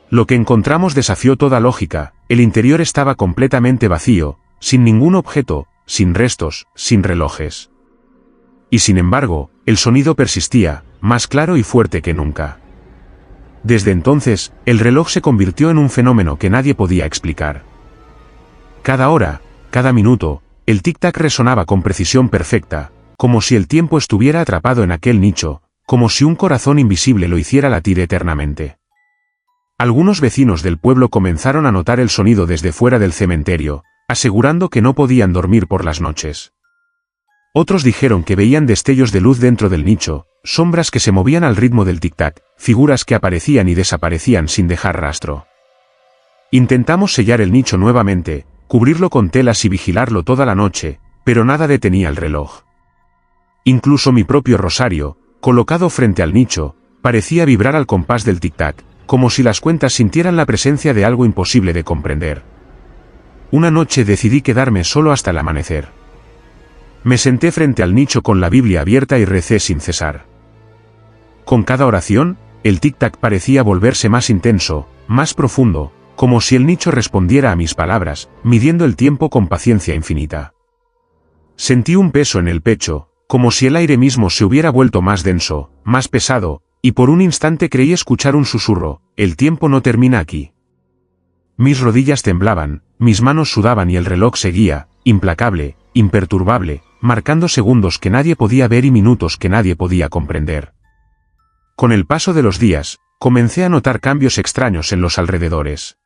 Lo que encontramos desafió toda lógica, el interior estaba completamente vacío, sin ningún objeto, sin restos, sin relojes. Y sin embargo, el sonido persistía, más claro y fuerte que nunca. Desde entonces, el reloj se convirtió en un fenómeno que nadie podía explicar. Cada hora, cada minuto, el tic-tac resonaba con precisión perfecta, como si el tiempo estuviera atrapado en aquel nicho, como si un corazón invisible lo hiciera latir eternamente. Algunos vecinos del pueblo comenzaron a notar el sonido desde fuera del cementerio, asegurando que no podían dormir por las noches. Otros dijeron que veían destellos de luz dentro del nicho, sombras que se movían al ritmo del tic-tac, figuras que aparecían y desaparecían sin dejar rastro. Intentamos sellar el nicho nuevamente, cubrirlo con telas y vigilarlo toda la noche, pero nada detenía el reloj. Incluso mi propio rosario, colocado frente al nicho, parecía vibrar al compás del tic-tac, como si las cuentas sintieran la presencia de algo imposible de comprender. Una noche decidí quedarme solo hasta el amanecer. Me senté frente al nicho con la Biblia abierta y recé sin cesar. Con cada oración, el tic-tac parecía volverse más intenso, más profundo, como si el nicho respondiera a mis palabras, midiendo el tiempo con paciencia infinita. Sentí un peso en el pecho, como si el aire mismo se hubiera vuelto más denso, más pesado, y por un instante creí escuchar un susurro: el tiempo no termina aquí. Mis rodillas temblaban, mis manos sudaban y el reloj seguía, implacable, imperturbable, marcando segundos que nadie podía ver y minutos que nadie podía comprender. Con el paso de los días, comencé a notar cambios extraños en los alrededores.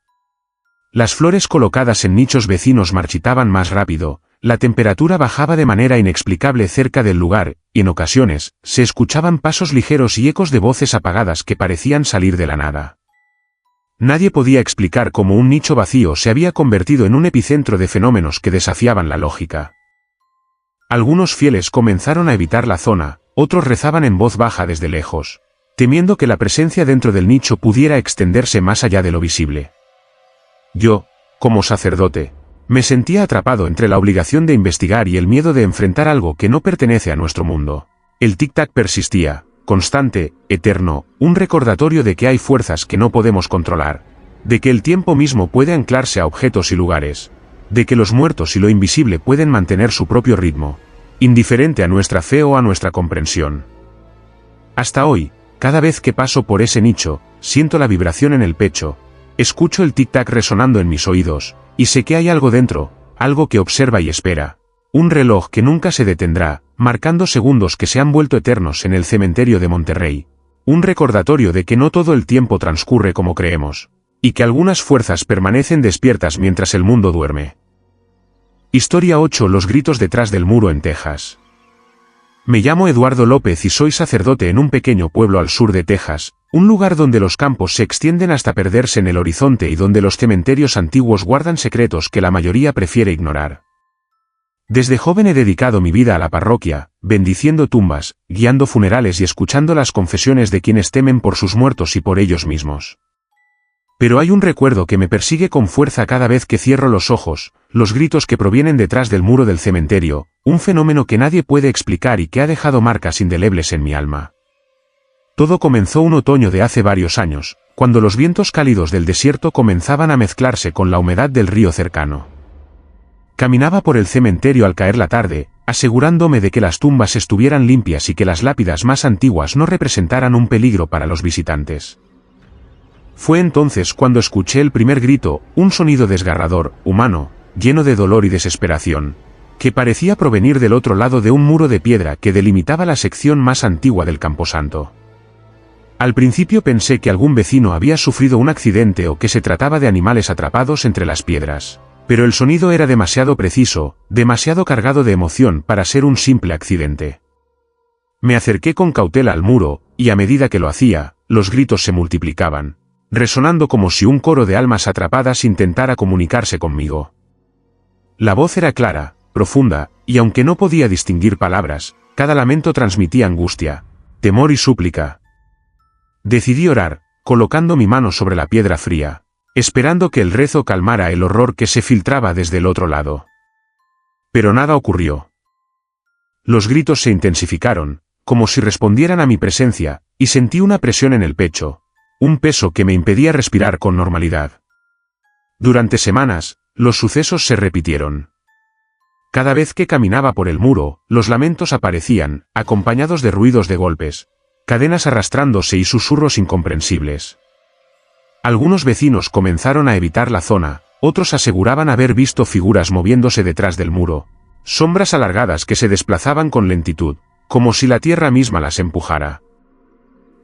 Las flores colocadas en nichos vecinos marchitaban más rápido, la temperatura bajaba de manera inexplicable cerca del lugar, y en ocasiones, se escuchaban pasos ligeros y ecos de voces apagadas que parecían salir de la nada. Nadie podía explicar cómo un nicho vacío se había convertido en un epicentro de fenómenos que desafiaban la lógica. Algunos fieles comenzaron a evitar la zona, otros rezaban en voz baja desde lejos, temiendo que la presencia dentro del nicho pudiera extenderse más allá de lo visible. Yo, como sacerdote, me sentía atrapado entre la obligación de investigar y el miedo de enfrentar algo que no pertenece a nuestro mundo. El tic-tac persistía, constante, eterno, un recordatorio de que hay fuerzas que no podemos controlar, de que el tiempo mismo puede anclarse a objetos y lugares, de que los muertos y lo invisible pueden mantener su propio ritmo, indiferente a nuestra fe o a nuestra comprensión. Hasta hoy, cada vez que paso por ese nicho, siento la vibración en el pecho, escucho el tic-tac resonando en mis oídos, y sé que hay algo dentro, algo que observa y espera. Un reloj que nunca se detendrá, marcando segundos que se han vuelto eternos en el cementerio de Monterrey. Un recordatorio de que no todo el tiempo transcurre como creemos, y que algunas fuerzas permanecen despiertas mientras el mundo duerme. Historia 8: Los gritos detrás del muro en Texas. Me llamo Eduardo López y soy sacerdote en un pequeño pueblo al sur de Texas, Un lugar donde los campos se extienden hasta perderse en el horizonte y donde los cementerios antiguos guardan secretos que la mayoría prefiere ignorar. Desde joven he dedicado mi vida a la parroquia, bendiciendo tumbas, guiando funerales y escuchando las confesiones de quienes temen por sus muertos y por ellos mismos. Pero hay un recuerdo que me persigue con fuerza cada vez que cierro los ojos, los gritos que provienen detrás del muro del cementerio, un fenómeno que nadie puede explicar y que ha dejado marcas indelebles en mi alma. Todo comenzó un otoño de hace varios años, cuando los vientos cálidos del desierto comenzaban a mezclarse con la humedad del río cercano. Caminaba por el cementerio al caer la tarde, asegurándome de que las tumbas estuvieran limpias y que las lápidas más antiguas no representaran un peligro para los visitantes. Fue entonces cuando escuché el primer grito, un sonido desgarrador, humano, lleno de dolor y desesperación, que parecía provenir del otro lado de un muro de piedra que delimitaba la sección más antigua del camposanto. Al principio pensé que algún vecino había sufrido un accidente o que se trataba de animales atrapados entre las piedras, pero el sonido era demasiado preciso, demasiado cargado de emoción para ser un simple accidente. Me acerqué con cautela al muro, y a medida que lo hacía, los gritos se multiplicaban, resonando como si un coro de almas atrapadas intentara comunicarse conmigo. La voz era clara, profunda, y aunque no podía distinguir palabras, cada lamento transmitía angustia, temor y súplica. Decidí orar, colocando mi mano sobre la piedra fría, esperando que el rezo calmara el horror que se filtraba desde el otro lado. Pero nada ocurrió. Los gritos se intensificaron, como si respondieran a mi presencia, y sentí una presión en el pecho, un peso que me impedía respirar con normalidad. Durante semanas, los sucesos se repitieron. Cada vez que caminaba por el muro, los lamentos aparecían, acompañados de ruidos de golpes, cadenas arrastrándose y susurros incomprensibles. Algunos vecinos comenzaron a evitar la zona, otros aseguraban haber visto figuras moviéndose detrás del muro, sombras alargadas que se desplazaban con lentitud, como si la tierra misma las empujara.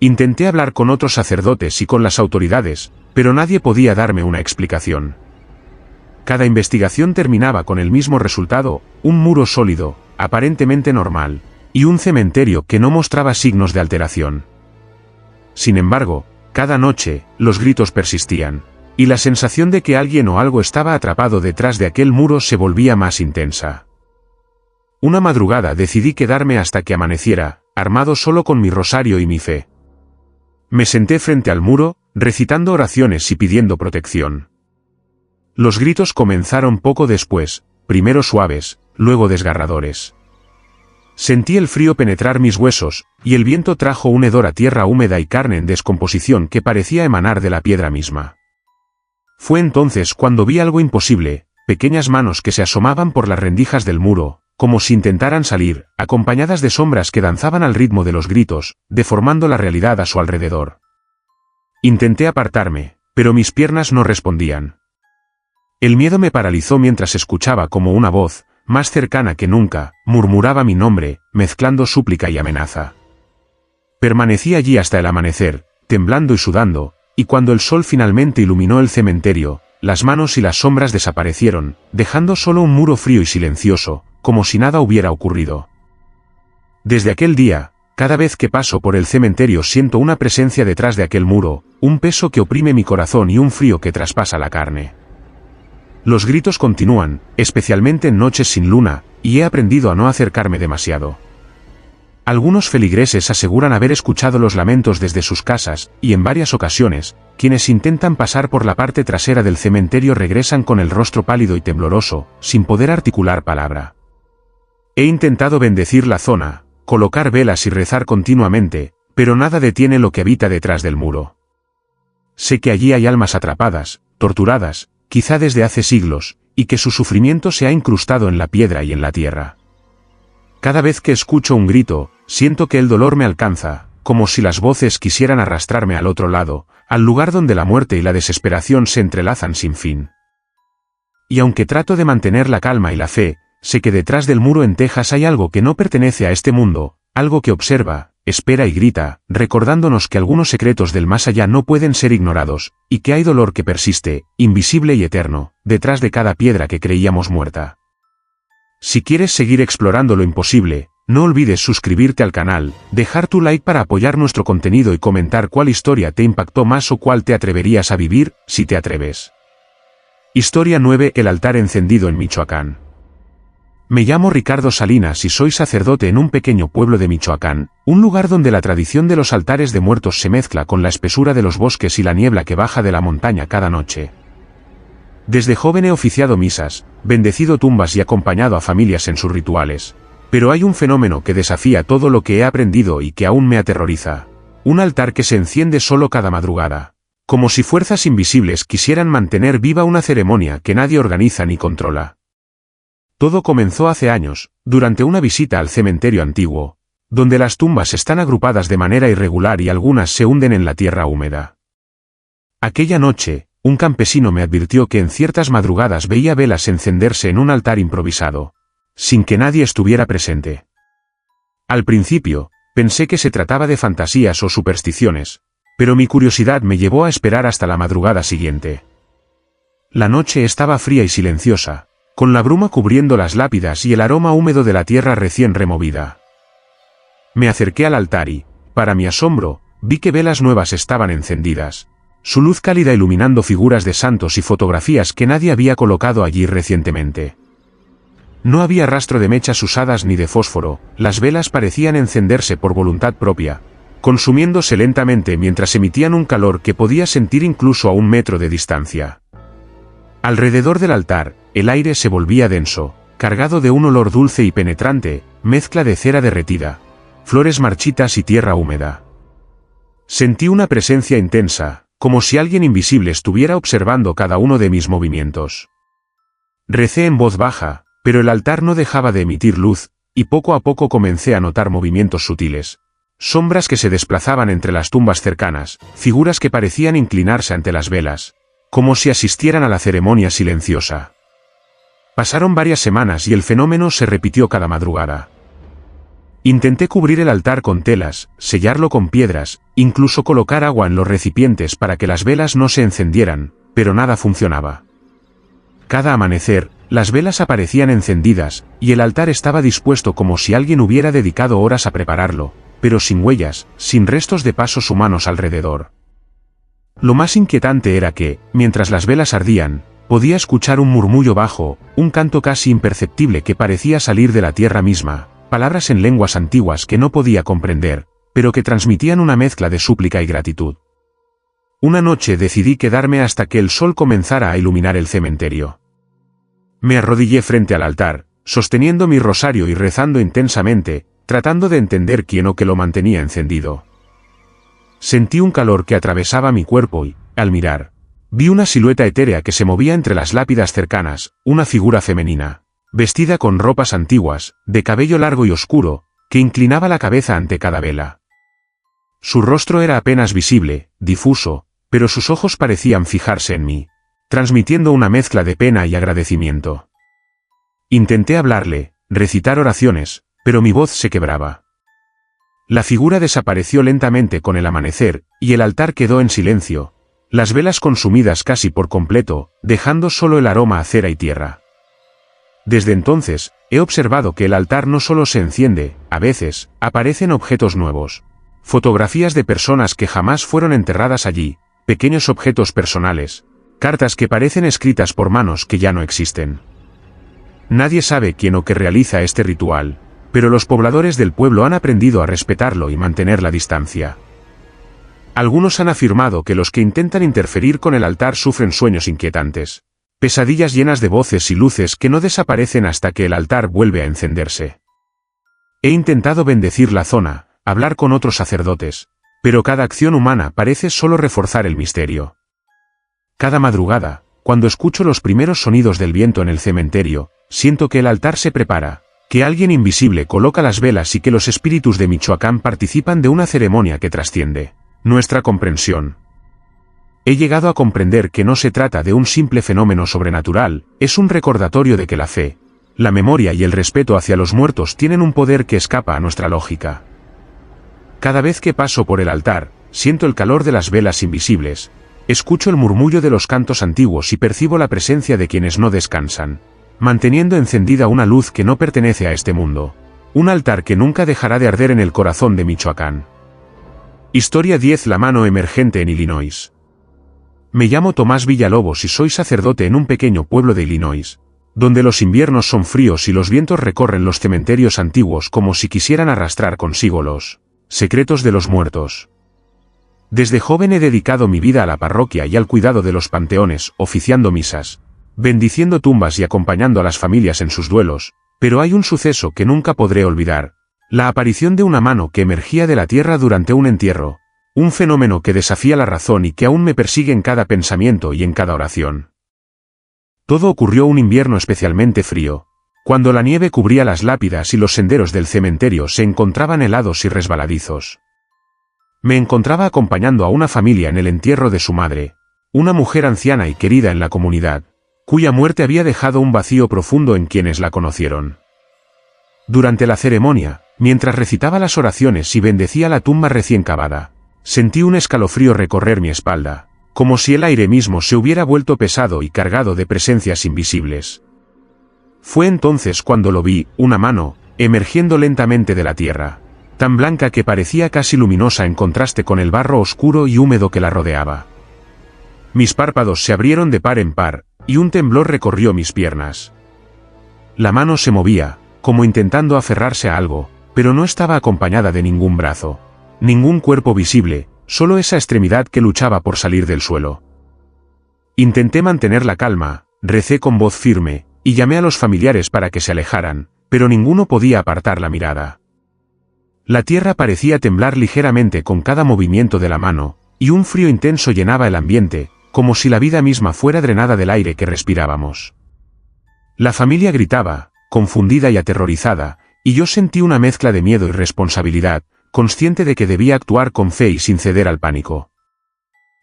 Intenté hablar con otros sacerdotes y con las autoridades, pero nadie podía darme una explicación. Cada investigación terminaba con el mismo resultado, un muro sólido, aparentemente normal, y un cementerio que no mostraba signos de alteración. Sin embargo, cada noche, los gritos persistían, y la sensación de que alguien o algo estaba atrapado detrás de aquel muro se volvía más intensa. Una madrugada decidí quedarme hasta que amaneciera, armado solo con mi rosario y mi fe. Me senté frente al muro, recitando oraciones y pidiendo protección. Los gritos comenzaron poco después, primero suaves, luego desgarradores. Sentí el frío penetrar mis huesos, y el viento trajo un hedor a tierra húmeda y carne en descomposición que parecía emanar de la piedra misma. Fue entonces cuando vi algo imposible, pequeñas manos que se asomaban por las rendijas del muro, como si intentaran salir, acompañadas de sombras que danzaban al ritmo de los gritos, deformando la realidad a su alrededor. Intenté apartarme, pero mis piernas no respondían. El miedo me paralizó mientras escuchaba como una voz, más cercana que nunca, murmuraba mi nombre, mezclando súplica y amenaza. Permanecí allí hasta el amanecer, temblando y sudando, y cuando el sol finalmente iluminó el cementerio, las manos y las sombras desaparecieron, dejando solo un muro frío y silencioso, como si nada hubiera ocurrido. Desde aquel día, cada vez que paso por el cementerio siento una presencia detrás de aquel muro, un peso que oprime mi corazón y un frío que traspasa la carne. Los gritos continúan, especialmente en noches sin luna, y he aprendido a no acercarme demasiado. Algunos feligreses aseguran haber escuchado los lamentos desde sus casas, y en varias ocasiones, quienes intentan pasar por la parte trasera del cementerio regresan con el rostro pálido y tembloroso, sin poder articular palabra. He intentado bendecir la zona, colocar velas y rezar continuamente, pero nada detiene lo que habita detrás del muro. Sé que allí hay almas atrapadas, torturadas, quizá desde hace siglos, y que su sufrimiento se ha incrustado en la piedra y en la tierra. Cada vez que escucho un grito, siento que el dolor me alcanza, como si las voces quisieran arrastrarme al otro lado, al lugar donde la muerte y la desesperación se entrelazan sin fin. Y aunque trato de mantener la calma y la fe, sé que detrás del muro en Texas hay algo que no pertenece a este mundo, algo que observa, espera y grita, recordándonos que algunos secretos del más allá no pueden ser ignorados, y que hay dolor que persiste, invisible y eterno, detrás de cada piedra que creíamos muerta. Si quieres seguir explorando lo imposible, No olvides suscribirte al canal, dejar tu like para apoyar nuestro contenido y comentar cuál historia te impactó más o cuál te atreverías a vivir, si te atreves. Historia 9. El altar encendido en Michoacán. Me llamo Ricardo Salinas y soy sacerdote en un pequeño pueblo de Michoacán, un lugar donde la tradición de los altares de muertos se mezcla con la espesura de los bosques y la niebla que baja de la montaña cada noche. Desde joven he oficiado misas, bendecido tumbas y acompañado a familias en sus rituales. Pero hay un fenómeno que desafía todo lo que he aprendido y que aún me aterroriza. Un altar que se enciende solo cada madrugada. Como si fuerzas invisibles quisieran mantener viva una ceremonia que nadie organiza ni controla. Todo comenzó hace años, durante una visita al cementerio antiguo, donde las tumbas están agrupadas de manera irregular y algunas se hunden en la tierra húmeda. Aquella noche, un campesino me advirtió que en ciertas madrugadas veía velas encenderse en un altar improvisado, sin que nadie estuviera presente. Al principio, pensé que se trataba de fantasías o supersticiones, pero mi curiosidad me llevó a esperar hasta la madrugada siguiente. La noche estaba fría y silenciosa, con la bruma cubriendo las lápidas y el aroma húmedo de la tierra recién removida. Me acerqué al altar y, para mi asombro, vi que velas nuevas estaban encendidas, su luz cálida iluminando figuras de santos y fotografías que nadie había colocado allí recientemente. No había rastro de mechas usadas ni de fósforo, las velas parecían encenderse por voluntad propia, consumiéndose lentamente mientras emitían un calor que podía sentir incluso a 1 metro de distancia. Alrededor del altar, el aire se volvía denso, cargado de un olor dulce y penetrante, mezcla de cera derretida, flores marchitas y tierra húmeda. Sentí una presencia intensa, como si alguien invisible estuviera observando cada uno de mis movimientos. Recé en voz baja, pero el altar no dejaba de emitir luz, y poco a poco comencé a notar movimientos sutiles. Sombras que se desplazaban entre las tumbas cercanas, figuras que parecían inclinarse ante las velas, como si asistieran a la ceremonia silenciosa. Pasaron varias semanas y el fenómeno se repitió cada madrugada. Intenté cubrir el altar con telas, sellarlo con piedras, incluso colocar agua en los recipientes para que las velas no se encendieran, pero nada funcionaba. Cada amanecer, las velas aparecían encendidas, y el altar estaba dispuesto como si alguien hubiera dedicado horas a prepararlo, pero sin huellas, sin restos de pasos humanos alrededor. Lo más inquietante era que, mientras las velas ardían, podía escuchar un murmullo bajo, un canto casi imperceptible que parecía salir de la tierra misma, palabras en lenguas antiguas que no podía comprender, pero que transmitían una mezcla de súplica y gratitud. Una noche decidí quedarme hasta que el sol comenzara a iluminar el cementerio. Me arrodillé frente al altar, sosteniendo mi rosario y rezando intensamente, tratando de entender quién o qué lo mantenía encendido. Sentí un calor que atravesaba mi cuerpo y, al mirar, vi una silueta etérea que se movía entre las lápidas cercanas, una figura femenina, vestida con ropas antiguas, de cabello largo y oscuro, que inclinaba la cabeza ante cada vela. Su rostro era apenas visible, difuso, pero sus ojos parecían fijarse en mí, transmitiendo una mezcla de pena y agradecimiento. Intenté hablarle, recitar oraciones, pero mi voz se quebraba. La figura desapareció lentamente con el amanecer, y el altar quedó en silencio, las velas consumidas casi por completo, dejando solo el aroma a cera y tierra. Desde entonces, he observado que el altar no solo se enciende, a veces, aparecen objetos nuevos. Fotografías de personas que jamás fueron enterradas allí, pequeños objetos personales, cartas que parecen escritas por manos que ya no existen. Nadie sabe quién o qué realiza este ritual, pero los pobladores del pueblo han aprendido a respetarlo y mantener la distancia. Algunos han afirmado que los que intentan interferir con el altar sufren sueños inquietantes, pesadillas llenas de voces y luces que no desaparecen hasta que el altar vuelve a encenderse. He intentado bendecir la zona, hablar con otros sacerdotes, pero cada acción humana parece solo reforzar el misterio. Cada madrugada, cuando escucho los primeros sonidos del viento en el cementerio, siento que el altar se prepara, que alguien invisible coloca las velas y que los espíritus de Michoacán participan de una ceremonia que trasciende nuestra comprensión. He llegado a comprender que no se trata de un simple fenómeno sobrenatural, es un recordatorio de que la fe, la memoria y el respeto hacia los muertos tienen un poder que escapa a nuestra lógica. Cada vez que paso por el altar, siento el calor de las velas invisibles, escucho el murmullo de los cantos antiguos y percibo la presencia de quienes no descansan, manteniendo encendida una luz que no pertenece a este mundo, Un altar que nunca dejará de arder en el corazón de Michoacán. Historia 10. La mano emergente en Illinois. Me llamo Tomás Villalobos y soy sacerdote en un pequeño pueblo de Illinois, donde los inviernos son fríos y los vientos recorren los cementerios antiguos como si quisieran arrastrar consigo los secretos de los muertos. Desde joven he dedicado mi vida a la parroquia y al cuidado de los panteones, oficiando misas, bendiciendo tumbas y acompañando a las familias en sus duelos, pero hay un suceso que nunca podré olvidar: la aparición de una mano que emergía de la tierra durante un entierro, un fenómeno que desafía la razón y que aún me persigue en cada pensamiento y en cada oración. Todo ocurrió un invierno especialmente frío, cuando la nieve cubría las lápidas y los senderos del cementerio se encontraban helados y resbaladizos. Me encontraba acompañando a una familia en el entierro de su madre, una mujer anciana y querida en la comunidad, cuya muerte había dejado un vacío profundo en quienes la conocieron. Durante la ceremonia, mientras recitaba las oraciones y bendecía la tumba recién cavada, sentí un escalofrío recorrer mi espalda, como si el aire mismo se hubiera vuelto pesado y cargado de presencias invisibles. Fue entonces cuando lo vi, una mano, emergiendo lentamente de la tierra, tan blanca que parecía casi luminosa en contraste con el barro oscuro y húmedo que la rodeaba. Mis párpados se abrieron de par en par, y un temblor recorrió mis piernas. La mano se movía, como intentando aferrarse a algo, pero no estaba acompañada de ningún brazo, ningún cuerpo visible, solo esa extremidad que luchaba por salir del suelo. Intenté mantener la calma, recé con voz firme, y llamé a los familiares para que se alejaran, pero ninguno podía apartar la mirada. La tierra parecía temblar ligeramente con cada movimiento de la mano, y un frío intenso llenaba el ambiente, como si la vida misma fuera drenada del aire que respirábamos. La familia gritaba, confundida y aterrorizada, y yo sentí una mezcla de miedo y responsabilidad, consciente de que debía actuar con fe y sin ceder al pánico.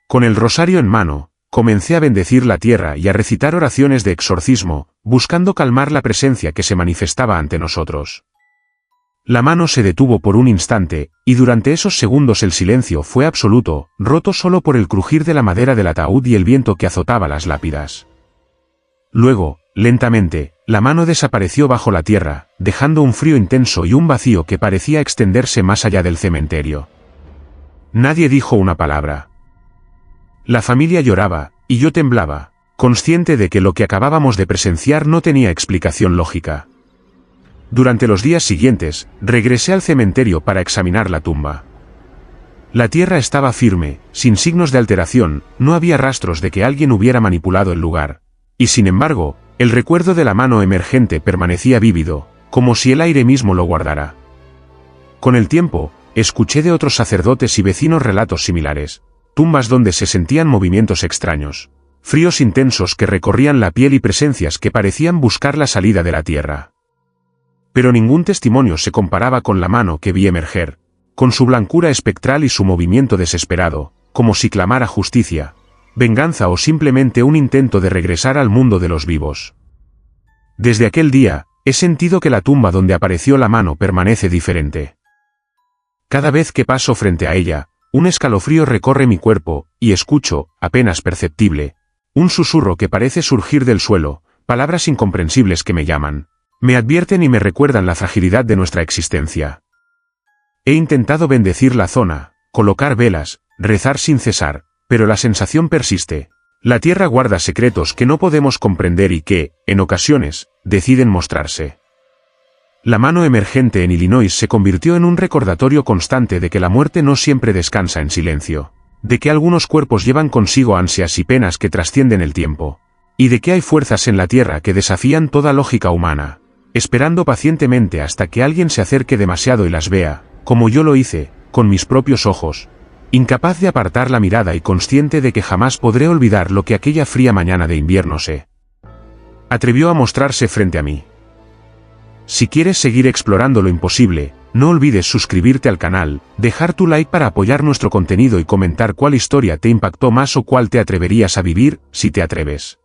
Con el rosario en mano, comencé a bendecir la tierra y a recitar oraciones de exorcismo, buscando calmar la presencia que se manifestaba ante nosotros. La mano se detuvo por un instante, y durante esos segundos el silencio fue absoluto, roto solo por el crujir de la madera del ataúd y el viento que azotaba las lápidas. Luego, lentamente, la mano desapareció bajo la tierra, dejando un frío intenso y un vacío que parecía extenderse más allá del cementerio. Nadie dijo una palabra. La familia lloraba, y yo temblaba, consciente de que lo que acabábamos de presenciar no tenía explicación lógica. Durante los días siguientes, regresé al cementerio para examinar la tumba. La tierra estaba firme, sin signos de alteración, no había rastros de que alguien hubiera manipulado el lugar. Y sin embargo, el recuerdo de la mano emergente permanecía vívido, como si el aire mismo lo guardara. Con el tiempo, escuché de otros sacerdotes y vecinos relatos similares, tumbas donde se sentían movimientos extraños, fríos intensos que recorrían la piel y presencias que parecían buscar la salida de la tierra. Pero ningún testimonio se comparaba con la mano que vi emerger, con su blancura espectral y su movimiento desesperado, como si clamara justicia, venganza o simplemente un intento de regresar al mundo de los vivos. Desde aquel día, he sentido que la tumba donde apareció la mano permanece diferente. Cada vez que paso frente a ella, un escalofrío recorre mi cuerpo, y escucho, apenas perceptible, un susurro que parece surgir del suelo, palabras incomprensibles que me llaman, me advierten y me recuerdan la fragilidad de nuestra existencia. He intentado bendecir la zona, colocar velas, rezar sin cesar, pero la sensación persiste. La tierra guarda secretos que no podemos comprender y que, en ocasiones, deciden mostrarse. La mano emergente en Illinois se convirtió en un recordatorio constante de que la muerte no siempre descansa en silencio, de que algunos cuerpos llevan consigo ansias y penas que trascienden el tiempo, y de que hay fuerzas en la tierra que desafían toda lógica humana, esperando pacientemente hasta que alguien se acerque demasiado y las vea, como yo lo hice, con mis propios ojos, incapaz de apartar la mirada y consciente de que jamás podré olvidar lo que aquella fría mañana de invierno se atrevió a mostrarse frente a mí. Si quieres seguir explorando lo imposible, no olvides suscribirte al canal, dejar tu like para apoyar nuestro contenido y comentar cuál historia te impactó más o cuál te atreverías a vivir, si te atreves.